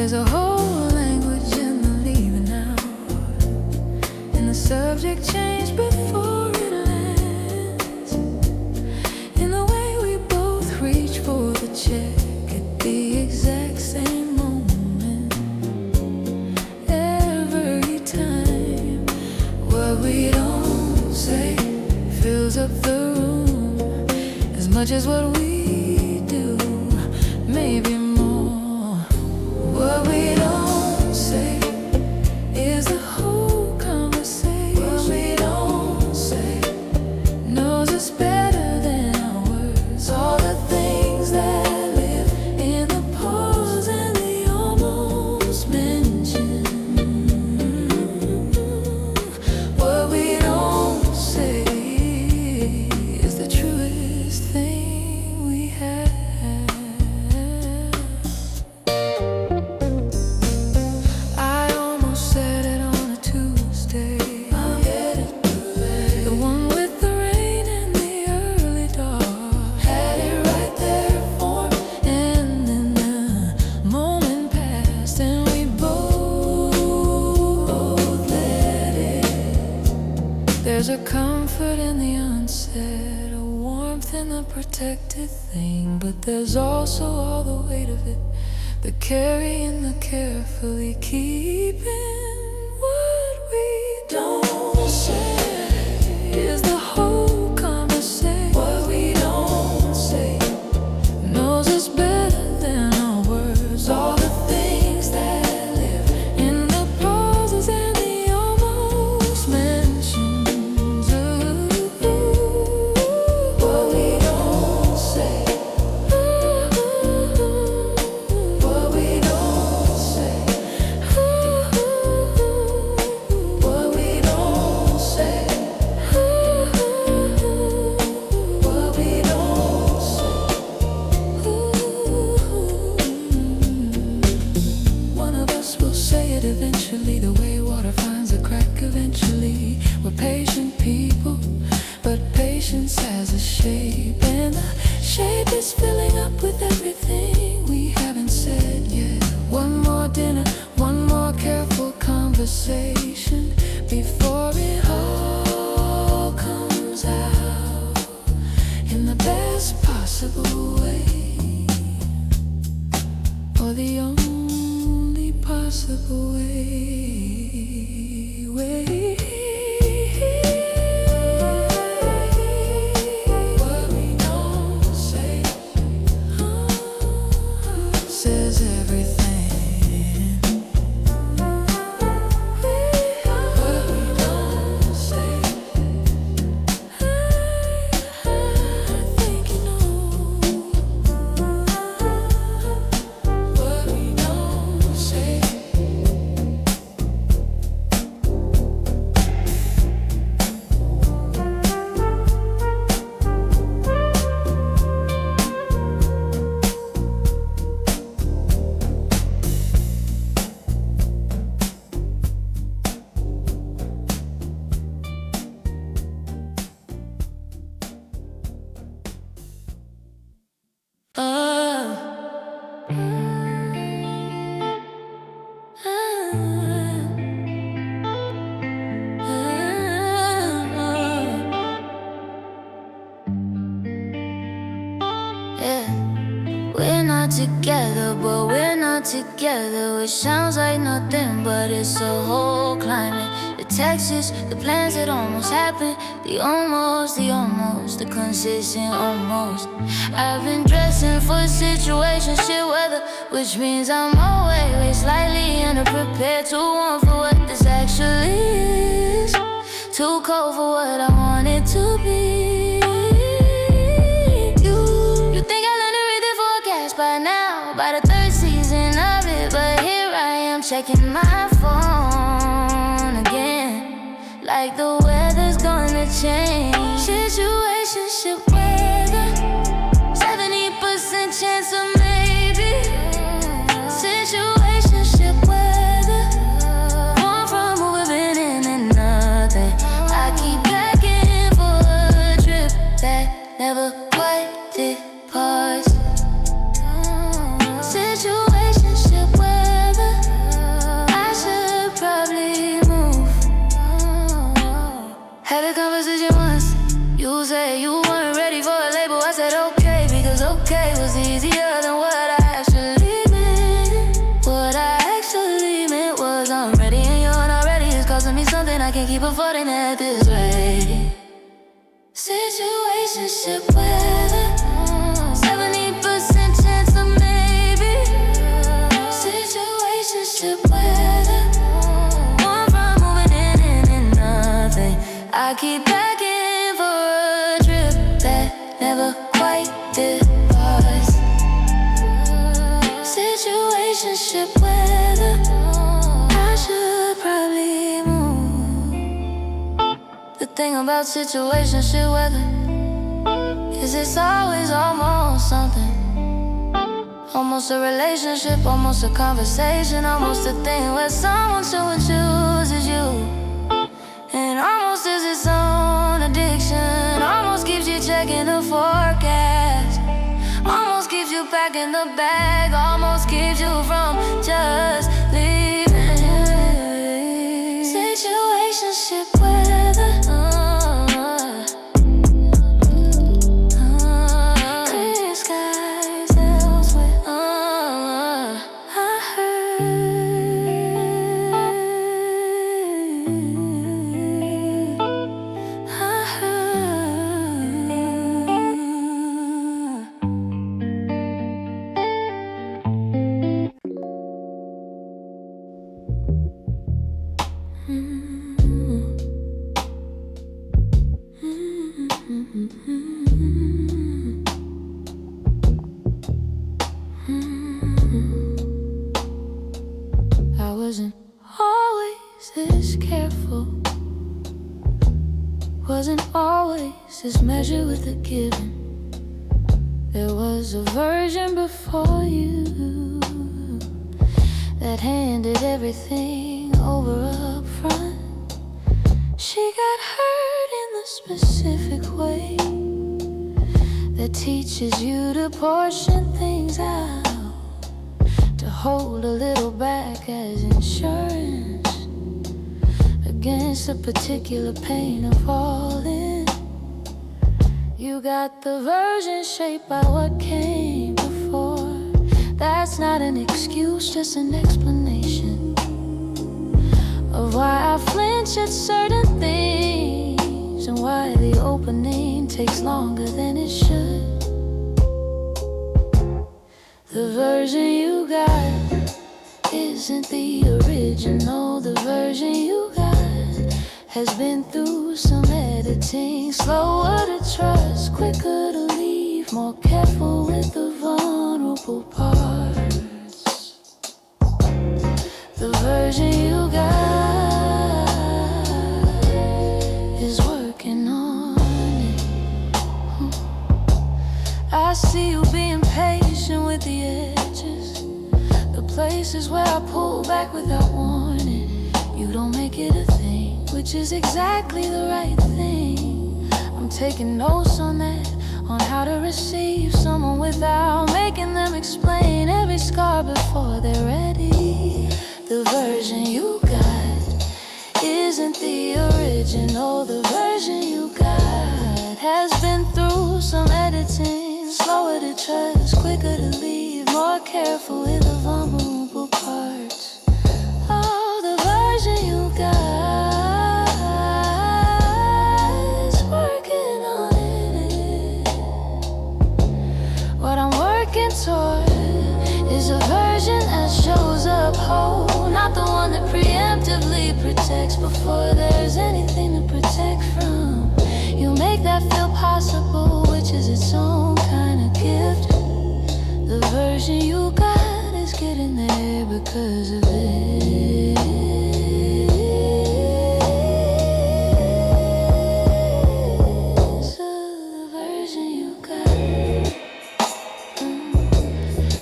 [SPEAKER 4] There's a whole language in the leaving out, and the subject changed before it lands. In the way we both reach for the check at the exact same moment. Every time, what we don't say fills up the room as much as what we do, maybe more. What we don't say is the whole conversation. What we don't say knows us better than our words. All the things that live in the pause and the almost mentioned. What we don't say is the truest thing we have. I almost said it on a Tuesday. I'm headed away. The one with the rain and the early dark. Had it right there for me. And then the moment passed and we both let it. There's a comfort in the unsaid, a warmth in the protected thing, but there's also all the weight of it, the carrying, the carefully keeping. What we don't say is the whole conversation. What we don't say knows us better than our words. All the things that live in the pauses and the almost mentions. What we don't say. What we don't say. What we don't say. What we don't say. One of us will say it eventually, the way water finds a crack eventually. We're patient people, but patience has a shape, and the shape is filling up with everything we haven't said yet. One more dinner, one more careful conversation before it all comes out in the best possible way, or the only possible way. What we don't say says everything. What we don't say, I think you know. What we don't say. Yeah. We're not together, but we're not together. It sounds like nothing, but it's a whole climate. The texts, the plans that almost happened, the almost, the consistent almost. I've been dressing for situationship weather, which means I'm always slightly underprepared, too warm for what this actually is, too cold for what I want it to be. You think I learned to read the forecast by now, by the third season of it, but here I am checking my phone again, like the weather's gonna change. Situationship weather, 70% chance of maybe. Situationship weather, born from who we've been in and nothing. I keep packing for a trip that never quite did pause. Situationship weather.
[SPEAKER 2] can't keep affording it this way. Situationship weather, 70% chance of maybe. Situationship weather, going from moving in and nothing. I keep begging for a trip that never quite did us. Situationship weather, I should probably move. The thing about situationship weather is it's always almost something. Almost a relationship, almost a conversation, almost a thing where someone someone chooses you. And almost is its own addiction. Almost keeps you checking the forecast. Almost keeps you back in the bag. Almost keeps you from just leaving. Situationship weather, clear skies elsewhere. I wasn't always this careful, wasn't always this measured with the giving. There was a version before you that handed everything over up front. She got hurt in the specific way that teaches you to portion things out, to hold a little back as insurance against a particular pain of falling. You got the version shaped by what came before. That's not an excuse, just an explanation of why I flinch at certain things and why the opening takes longer than it should. The version you got isn't the original. The version you got has been through some editing. Slower to trust, quicker to leave, more careful with the vulnerable parts. The version you got is working on it. I see you being patient with the edges, the places where I pull back without warning. You don't make it a thing, which is exactly the right thing. I'm taking notes on that, on how to receive someone without making them explain every scar before they're ready. The version you got isn't the original. The version you got has been through some editing. Slower to trust, quicker to leave, more careful with the vulnerable parts. Oh, the version you got is working on it. What I'm working toward is a version that shows up whole, not the one that preemptively protects before there's anything to protect from. You make that feel possible, which is its own kind of gift. The version you got is getting there because of it. So the version you got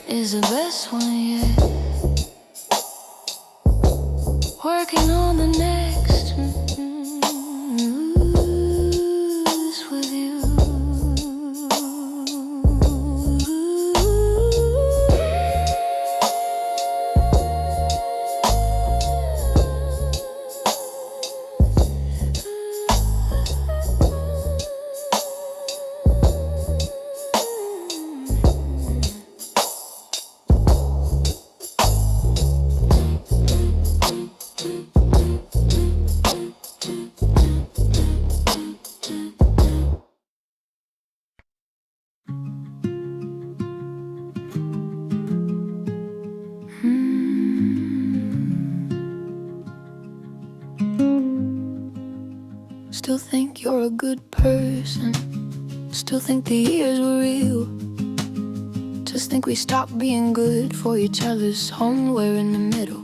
[SPEAKER 2] is the best one yet. Working on the next with you.
[SPEAKER 4] Still think you're a good person. Still think the years were real. Just think we stopped being good for each other somewhere in the middle.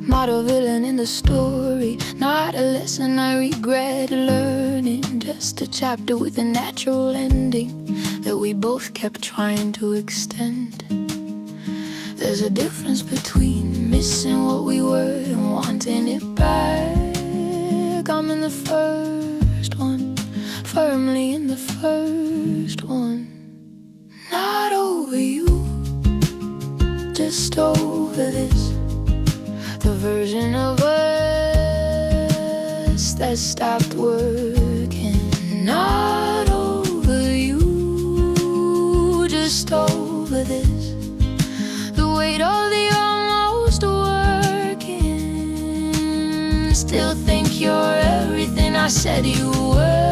[SPEAKER 4] Not a villain in the story, not a lesson I regret learning. Just a chapter with a natural ending that we both kept trying to extend. There's a difference between missing what we were and wanting it back. I'm in the first one, firmly in the first one. Not over you, just over this. The version of us that stopped working. Not over you, just over this. The weight of the almost working. Still think you're everything I said you were.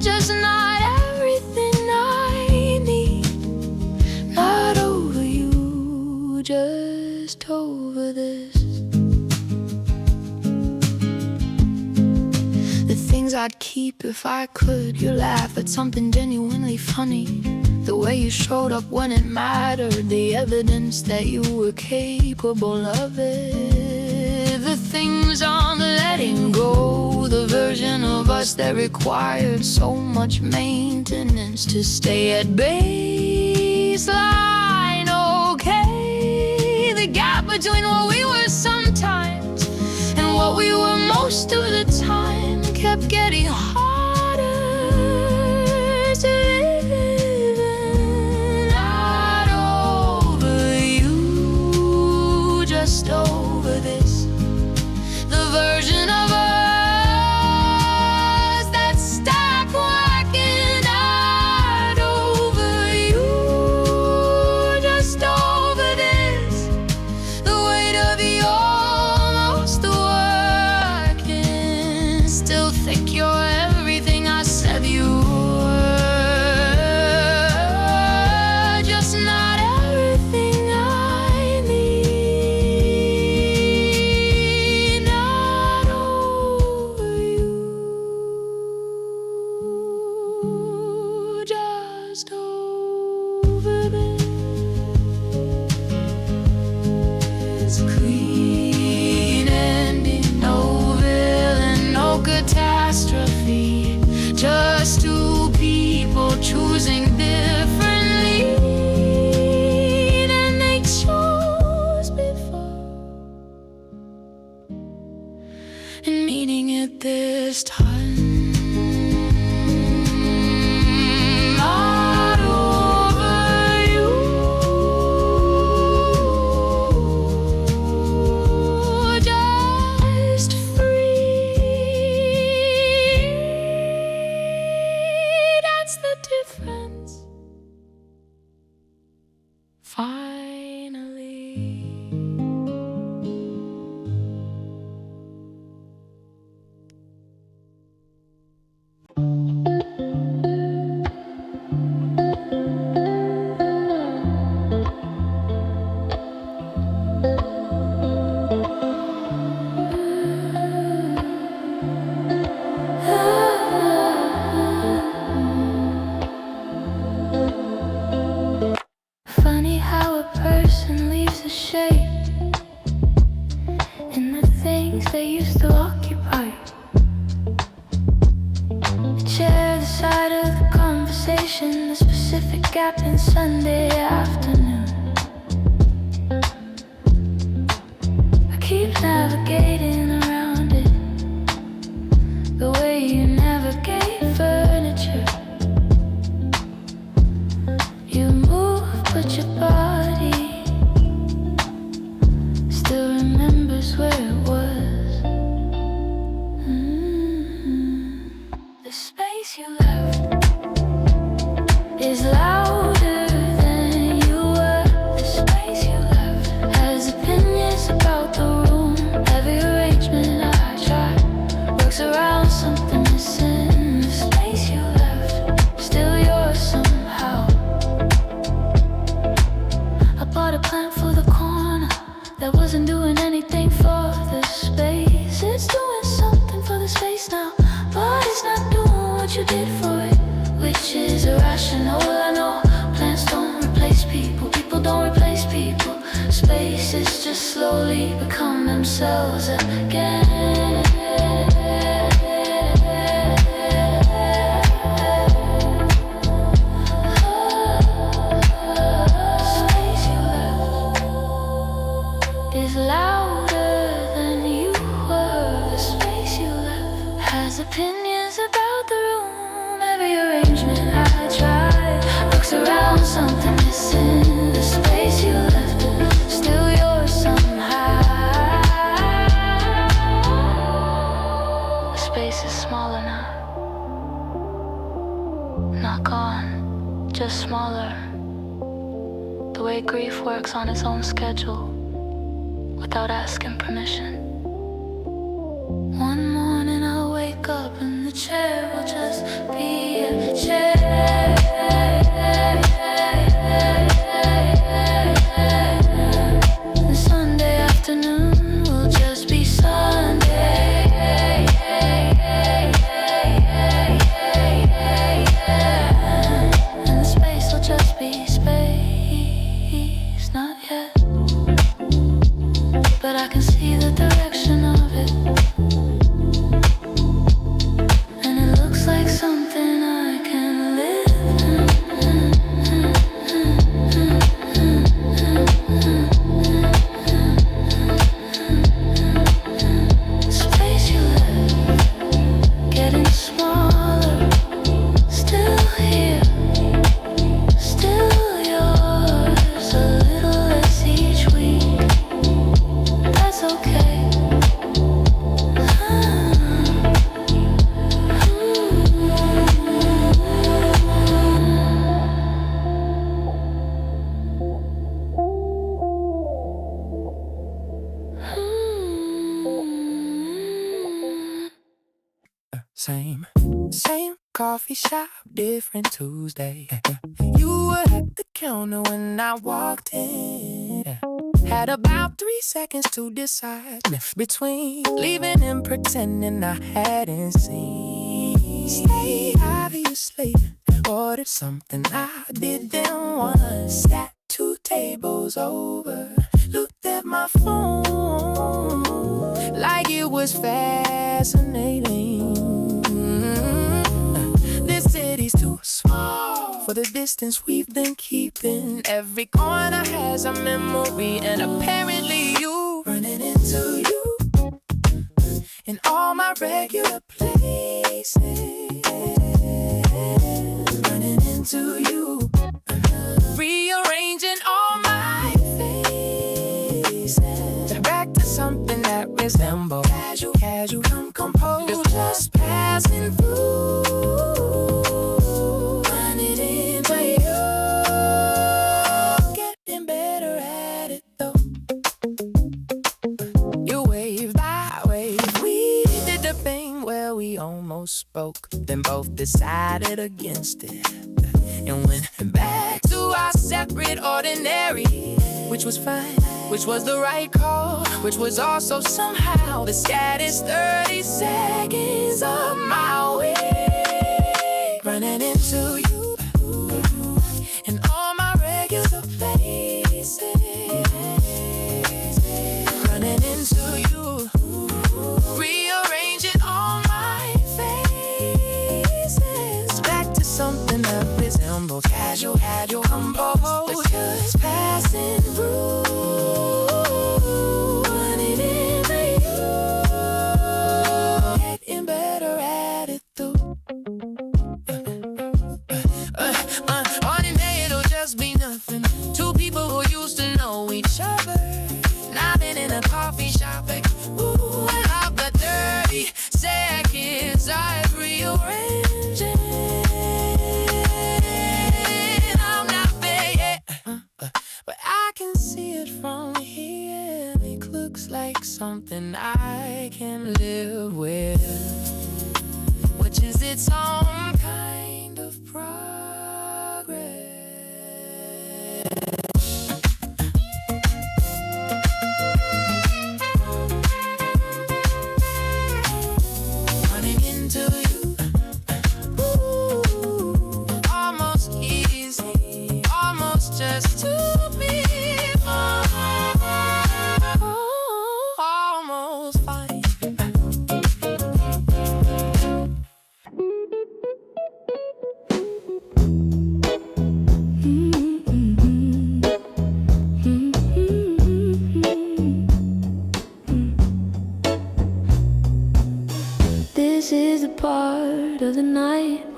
[SPEAKER 4] Just not everything I need. Not over you, just over this. The things I'd keep if I could. You laugh at something genuinely funny. The way you showed up when it mattered. The evidence that you were capable of it. The things on the letting go. The version of us that required so much maintenance to stay at baseline. Okay, the gap between what we were sometimes and what we were most of the time kept getting harder to live in. Not over you, just over this. The version of us that stopped working. Not over you, just over this. The weight of the almost working. Still think you're everything I said you were. Just not everything I need. Not over you, just over this. Clean ending, no villain, no catastrophe. Just two people choosing differently. And they chose before, and meaning it this time. Not over you, just free. That's the difference. Finally. Funny how a person leaves a shape in the things they used to occupy. The chair, the side of the conversation, the specific gap in Sunday afternoon. I keep navigating around it, the way you navigate furniture. You move, but your body still remembers where it was. The space you left is louder than you were. The space you left has opinions about the room, every arrangement.
[SPEAKER 2] just slowly become themselves again. Space you left is louder than you were. The space you left has opinions about the room. Every arrangement I tried looks around, something missing. The space you left is still yours somehow. The space is smaller now, not gone, just smaller. The way grief works on its own schedule, without asking permission. One morning I'll wake up and the chair will just be a chair. The Sunday afternoon will just be Sunday. And the space will just be space. Not yet, but I can see the direction of it. And it looks like something I can live in. Space you left, getting smaller, still here, still yours, a little less each week. That's okay.
[SPEAKER 5] Same coffee shop, different Tuesday. You were at the counter when I walked in. Had about 3 seconds to decide between leaving and pretending I hadn't seen. Stay obviously ordered something I didn't want. Sat 2 tables over, looked at my phone like it was fascinating. This city's too small for the distance we've been keeping. Every corner has a memory, and apparently you running into you in all my regular places. Running into you, rearranging all my faces back to something that resembles casual, composed, just passing through. Running into you, getting better at it though. You waved, I waved, we did the thing where we almost spoke, then both decided against it and went back to our separate ordinary, which was fine, which was the right call, which was also somehow the saddest 30 seconds of my way. Running into you in all my regular places. Running into you, rearranging all my faces back to something that resembles casual, composed, just passing through. Running into you, getting better at it though. On an day it'll just be nothing. 2 people who used to know each other. Now been in a coffee shop like, ooh, I love the 30 seconds I've rearranged it. I'm not there yet, but I can see it from here. It looks like something I can live with, which is its own kind of progress. Running into you, ooh, almost easy, almost just 2 people.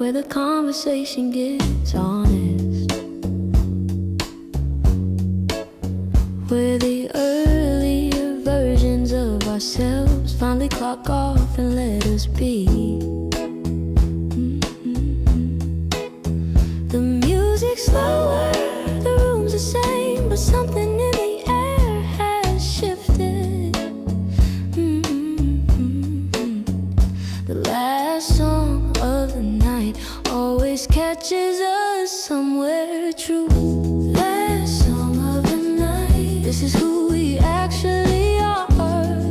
[SPEAKER 2] where the conversation gets honest, where the earlier versions of ourselves finally clock off and let us be. The music's slower, the room's the same, but something in the air has shifted. The last song of the night always catches us somewhere true. Last song of the night, this is who we actually are.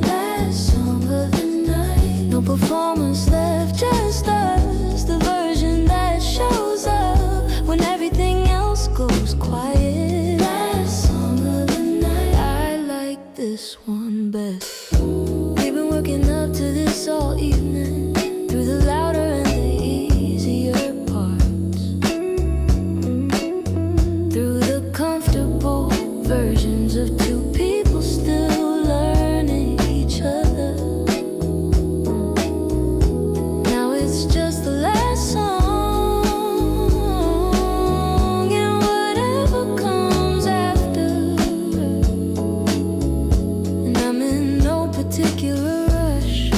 [SPEAKER 2] Last song of the night, no performance left, just us, the version that shows up when everything else goes quiet. Last song of the night, I like this one best. We've been working up to this all evening, through the louder and the easier parts, through the comfortable versions of two people still learning each other. Now it's just the last song, and whatever comes after. And I'm in no particular rush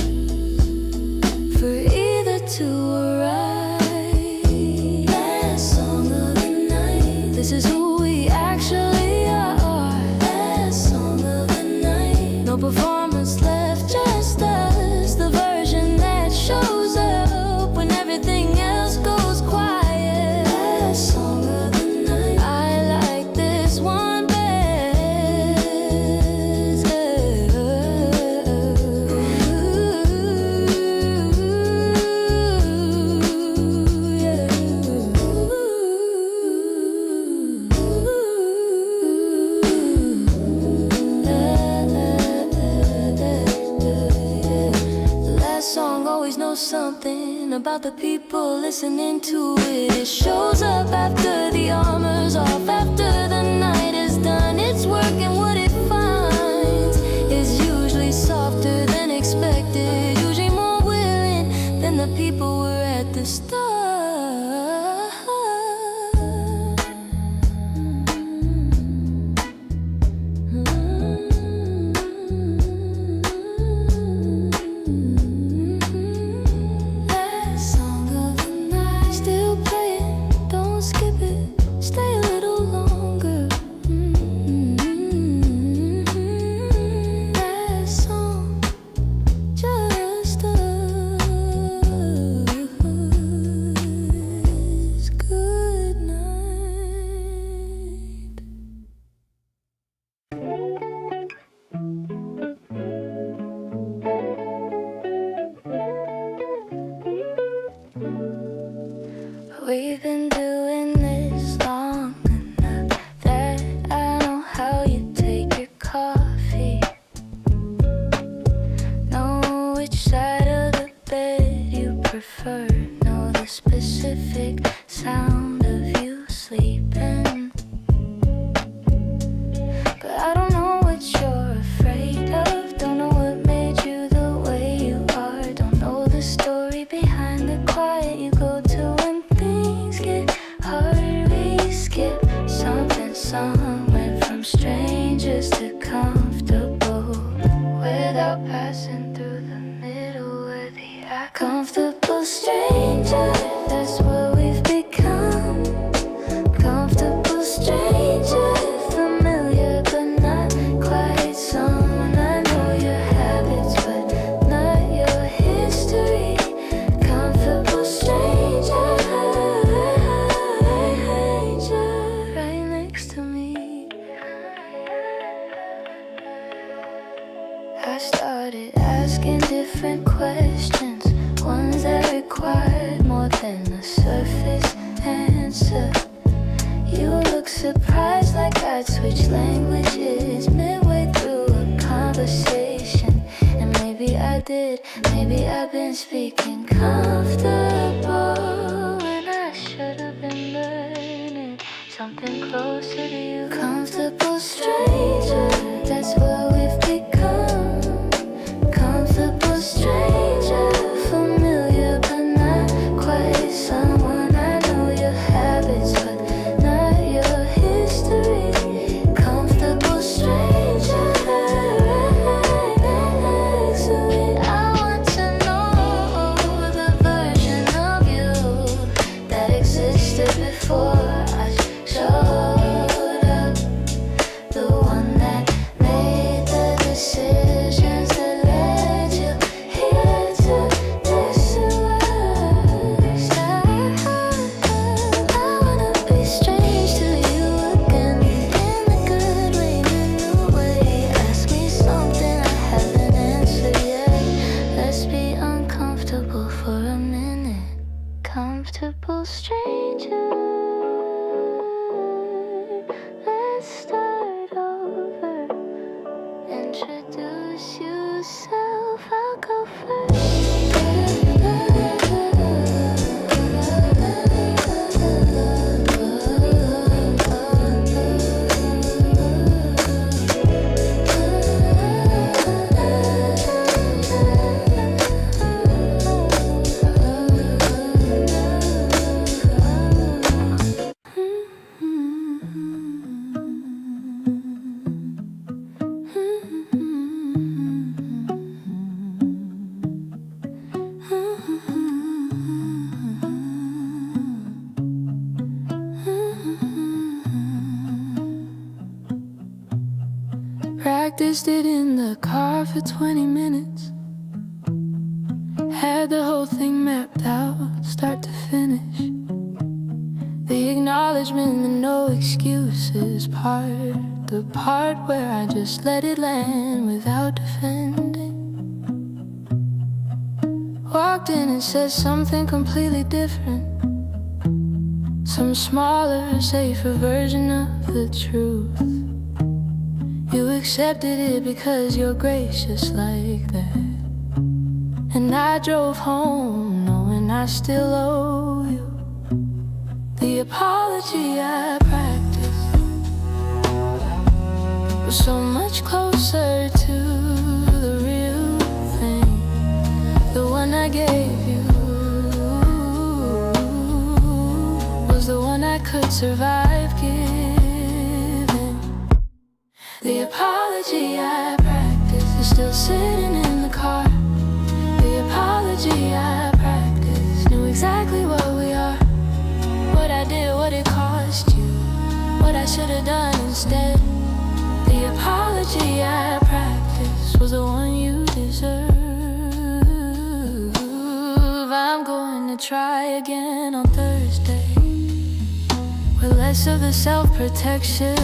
[SPEAKER 2] for either to arrive. Last song of the night, this is who we actually are. Last song of the night, no performance left, just us, the version that shows up when everything else goes quiet. Last song of the night, I like this one best. The last song always knows something about the people listening to it. It shows up after the armor's off, after the night is done its work, and what it finds is usually softer than expected, usually more willing than the people were at the start. Last song of the night, still playing, don't skip it, stay a little longer. Last song, just us. Good night. We've been doing this long enough that I know how you take your coffee, know which side of the bed you prefer, know the specific sound of you sleeping. But I don't know what you're afraid of, don't know what made you the way you are, don't know the story behind the quiet you go to when things get hard. We skip something, went from strangers to comfortable, without passing through the middle where the comfortable stranger, that's what we've become. Comfortable stranger, familiar but not quite someone. I know your habits but not your history. Comfortable stranger, right next to me. I started asking different questions, ones that required more than a surface answer. You look surprised like I'd switch languages midway through a conversation. And maybe I did, maybe I've been speaking comfortable when I should have been learning something closer to you. Comfortable stranger, that's what we've become. Comfortable stranger, familiar but not quite someone. Practiced it in the car for 20 minutes. Had the whole thing mapped out, start to finish. The acknowledgement, the no excuses part, the part where I just let it land without defending. Walked in and said something completely different, some smaller, safer version of the truth. You accepted it because you're gracious like that. And I drove home knowing I still owe you the apology I practiced. Was so much closer to the real thing, the one I gave you was the one I could survive giving. The apology I practiced is still sitting in the car. The apology I practiced knew exactly what we are, what I did, what it cost you, what I should have done instead. The apology I practiced was the one you deserve. I'm going to try again on Thursday, with less of the self-protection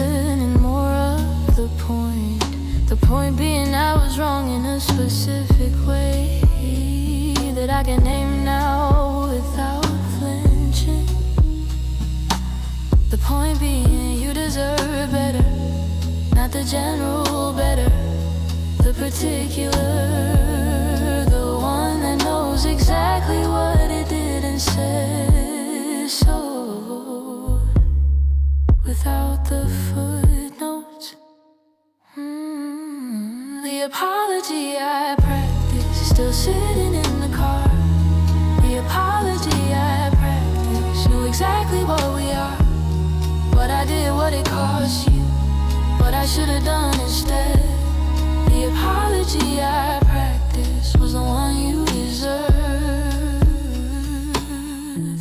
[SPEAKER 2] and more of the point. The point being I was wrong in a specific way that I can name now without flinching. The point being you deserve better, not the general better, the particular, the one that knows exactly what it did and says so without the footnotes. The apology I practiced is still sitting in the car. The apology I practiced knew exactly what we are, what I did, what it cost you, what I should have done instead. The apology I practiced was the one you deserve.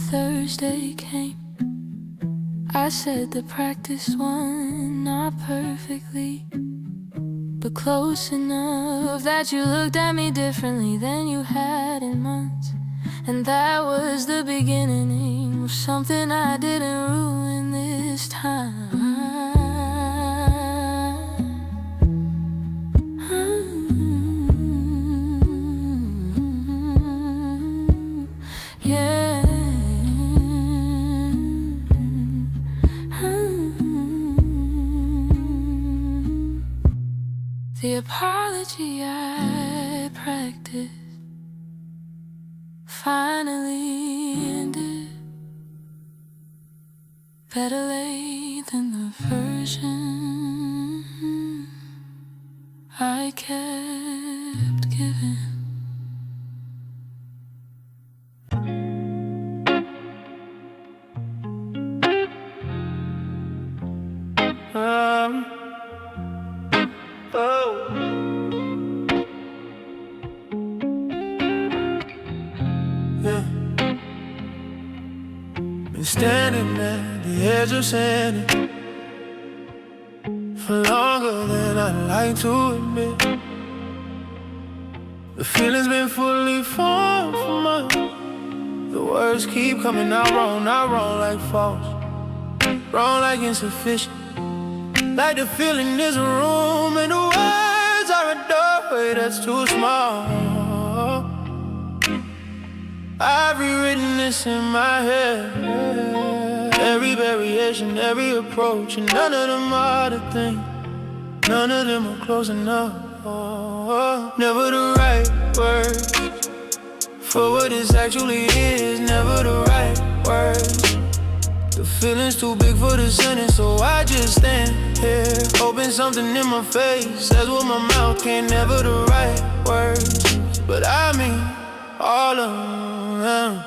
[SPEAKER 2] Thursday came. I said the practice won, not perfectly, but close enough that you looked at me differently than you had in months. And that was the beginning of something I didn't ruin this time. Yeah. The apology I practiced finally ended. Better late than the version I kept giving.
[SPEAKER 5] Been standing at the edge of sand for longer than I'd like to admit. The feeling's been fully formed for months. The words keep coming out wrong, not wrong like false, wrong like insufficient. Like the feeling is a room and the words are a doorway that's too small. I've rewritten this in my head, every variation, every approach, and none of them are the thing, none of them are close enough. Never the right words for what this actually is, never the right words. The feeling's too big for the sentence, so I just stand here, hoping something in my face says what my mouth can't. Never the right words, but I mean all of them.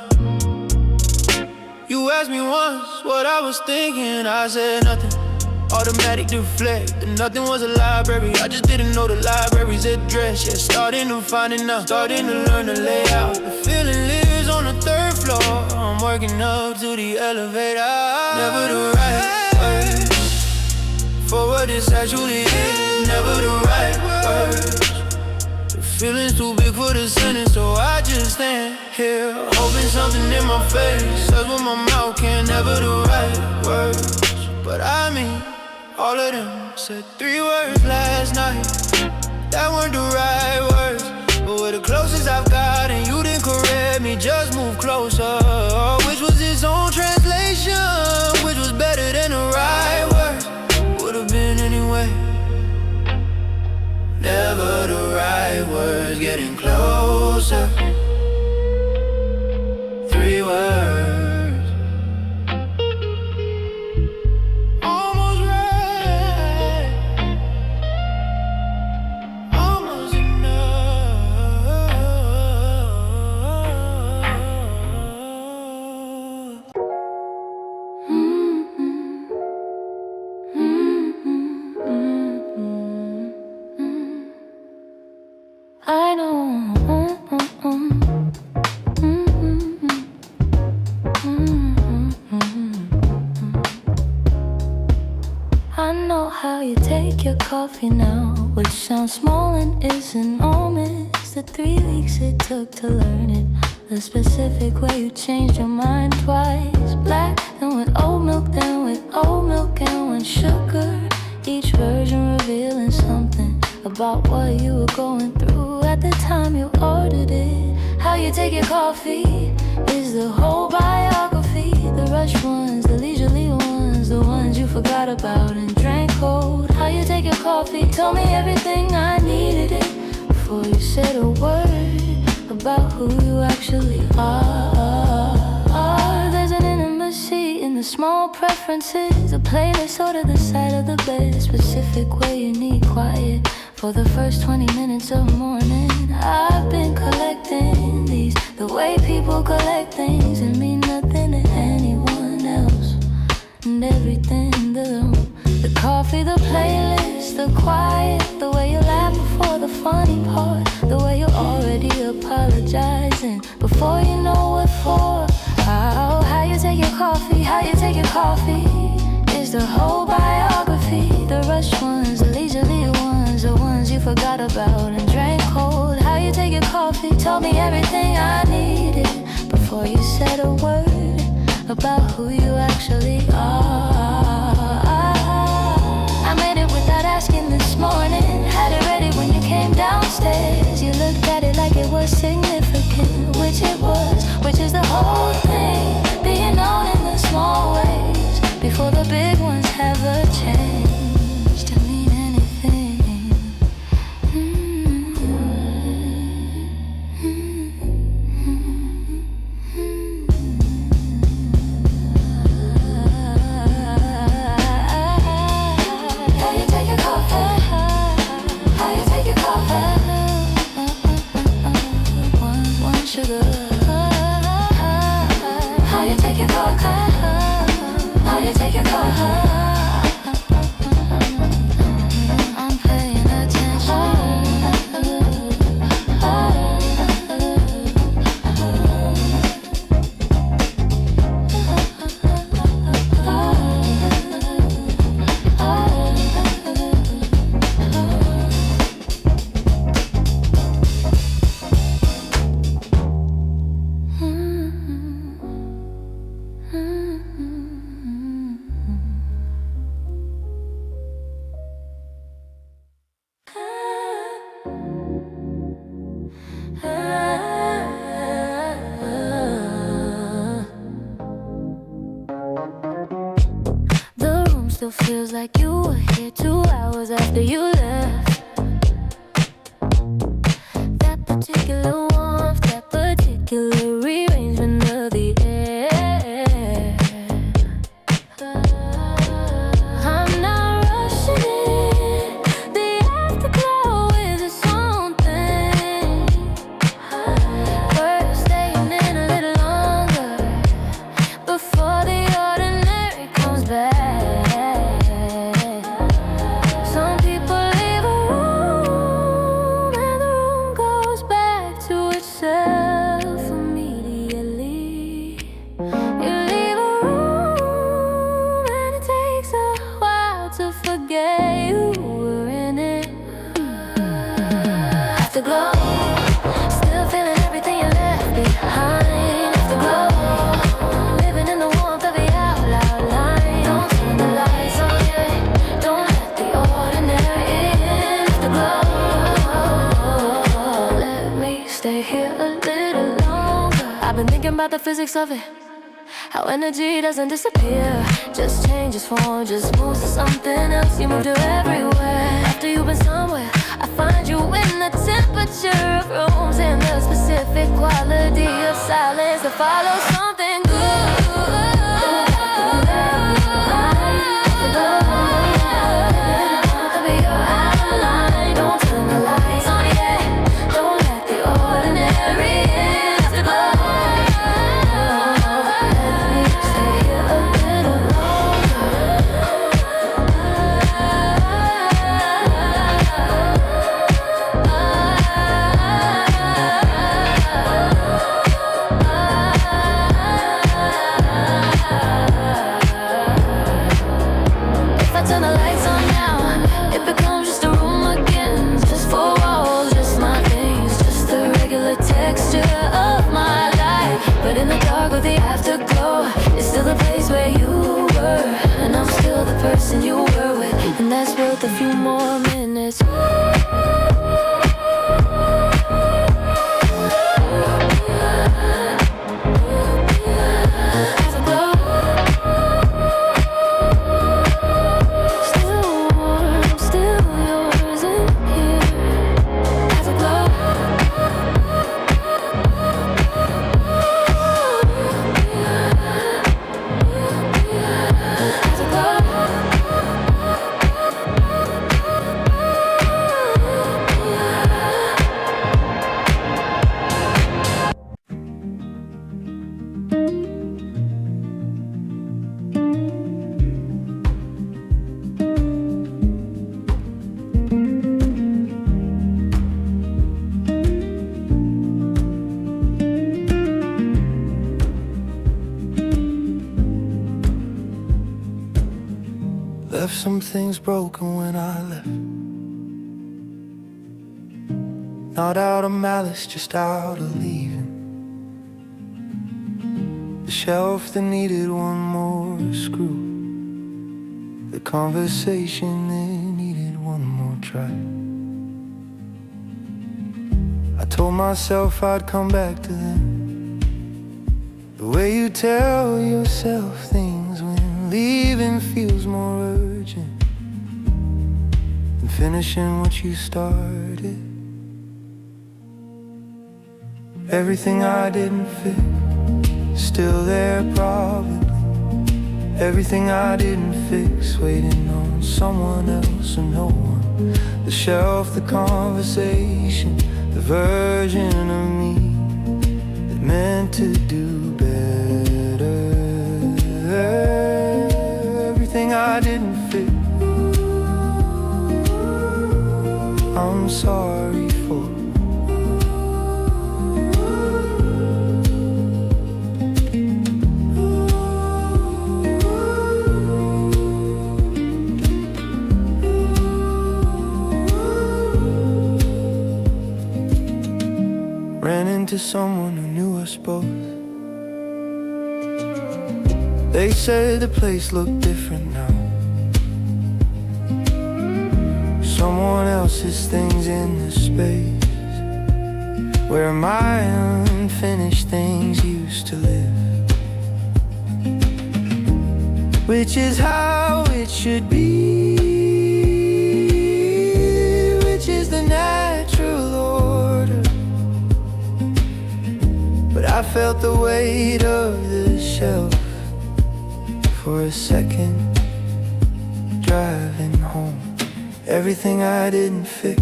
[SPEAKER 5] You asked me once what I was thinking, I said nothing. Automatic deflect, and nothing was a library. I just didn't know the library's address. Yeah, starting to find it now, starting to learn the layout. The feeling lives on the third floor, I'm working up to the elevator. Never the right words for what this actually is, never the right words. The feeling's too big for the sentence, so I just stand here, hoping something in my face says what my mouth can't, never the right words. But I mean, all of them said 3 words last night that weren't the right words, but we're the closest I've got, and you didn't correct me, just move closer. Which was its own translation, which was better than the right words. Would've been anyway. Never the right words, getting closer. 3 words, almost right, almost enough.
[SPEAKER 2] I know. I know how you take your coffee now, which sounds small and is enormous. The 3 weeks it took to learn it, the specific way you changed your mind twice. Black, then with oat milk, then with oat milk and with sugar. Each version revealing something about what you were going through at the time you ordered it. How you take your coffee is the whole biography. The rush ones, the leisurely ones, the ones you forgot about and drank cold. How you take your coffee told me everything I needed it before you said a word about who you actually are. There's an intimacy in the small preferences, a playlist or to the side of the bed, specific way you need quiet for the first 20 minutes of morning. I've been collecting these, the way people collect things and mean nothing to anyone else. And everything, the coffee, the playlist, the quiet, the way you laugh before the funny part, the way you're already apologizing before you know what for. How you take your coffee, how you take your coffee is the whole biography. The rush ones, the leisurely ones, the ones you forgot about and drank cold. How you take your coffee told me everything I needed before you said a word about who you actually are. I made it without asking this morning, had it ready when you came downstairs. You looked at it like it was significant, which it was, which is the whole thing, being known in the small ways before the big ones have a chance to mean anything. How you take your coffee? How you take your coffee? One sugar. How you take your coffee? How you take your coffee? I'm paying attention. The room still feels like you were here 2 hours after you left. That particular warmth, that particular rearrangement of the air. I'm not rushing it. The afterglow is its own thing. We're staying in a little longer before the ordinary comes back. Some people leave a room and the room goes back to itself immediately. You leave a room and it takes a while to forget you were in it. Afterglow, still feeling everything you left behind. Afterglow, living in the warmth of the outline. Don't turn the lights on, yeah. Don't let the ordinary in. Afterglow, let me stay here a little longer. I've been thinking about the physics of it. How energy doesn't disappear, just changes form, just moves to something else. You move to everywhere. After you've been somewhere, I find you in the temperature of rooms and the specific quality of silence to follow something good. Don't turn the lights on, yeah. Don't let the ordinary in. Afterglow. Turn the lights on now, it becomes just a room again. Just four walls, just my things, just the regular texture of my life. But in the dark of the afterglow, it's still the place where you were, and I'm still the person you were with, and that's worth a few more minutes.
[SPEAKER 5] Left some things broken when I left. Not out of malice, just out of leaving. The shelf that needed one more screw. The conversation that needed one more try. I told myself I'd come back to them. The way you tell yourself things when leaving feels more urgent than finishing what you started. Everything I didn't fix, still there probably. Everything I didn't fix, waiting on someone else or no one. The shelf, the conversation, the version of me that meant to do better. Everything I didn't fix, I'm sorry for. Ran into someone who knew us both. They said the place looked different now. Someone else's things in the space where my unfinished things used to live. Which is how it should be, which is the natural order. But I felt the weight of the shelf for a second, driving home. Everything I didn't fix,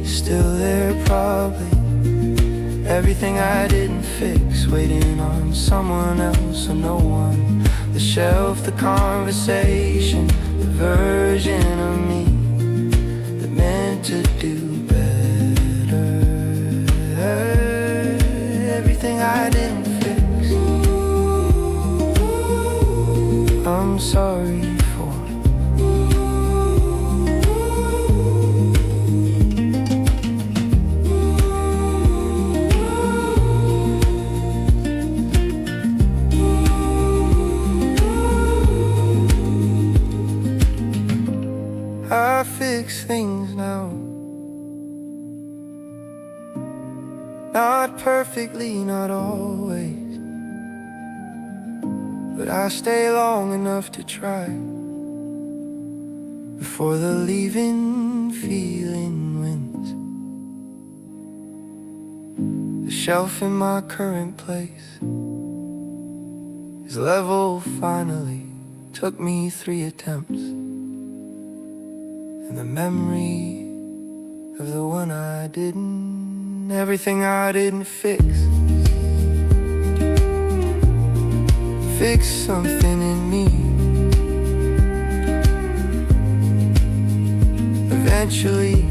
[SPEAKER 5] still there probably. Everything I didn't fix, waiting on someone else or no one. The shelf, the conversation, the version of me that meant to do better. Everything I didn't fix, I'm sorry for. I fix things now. Not perfectly, not always, but I stay long enough to try before the leaving feeling wins. The shelf in my current place is level finally. Took me 3 attempts, and the memory of the one I didn't, everything I didn't fix. Fix something in me. Eventually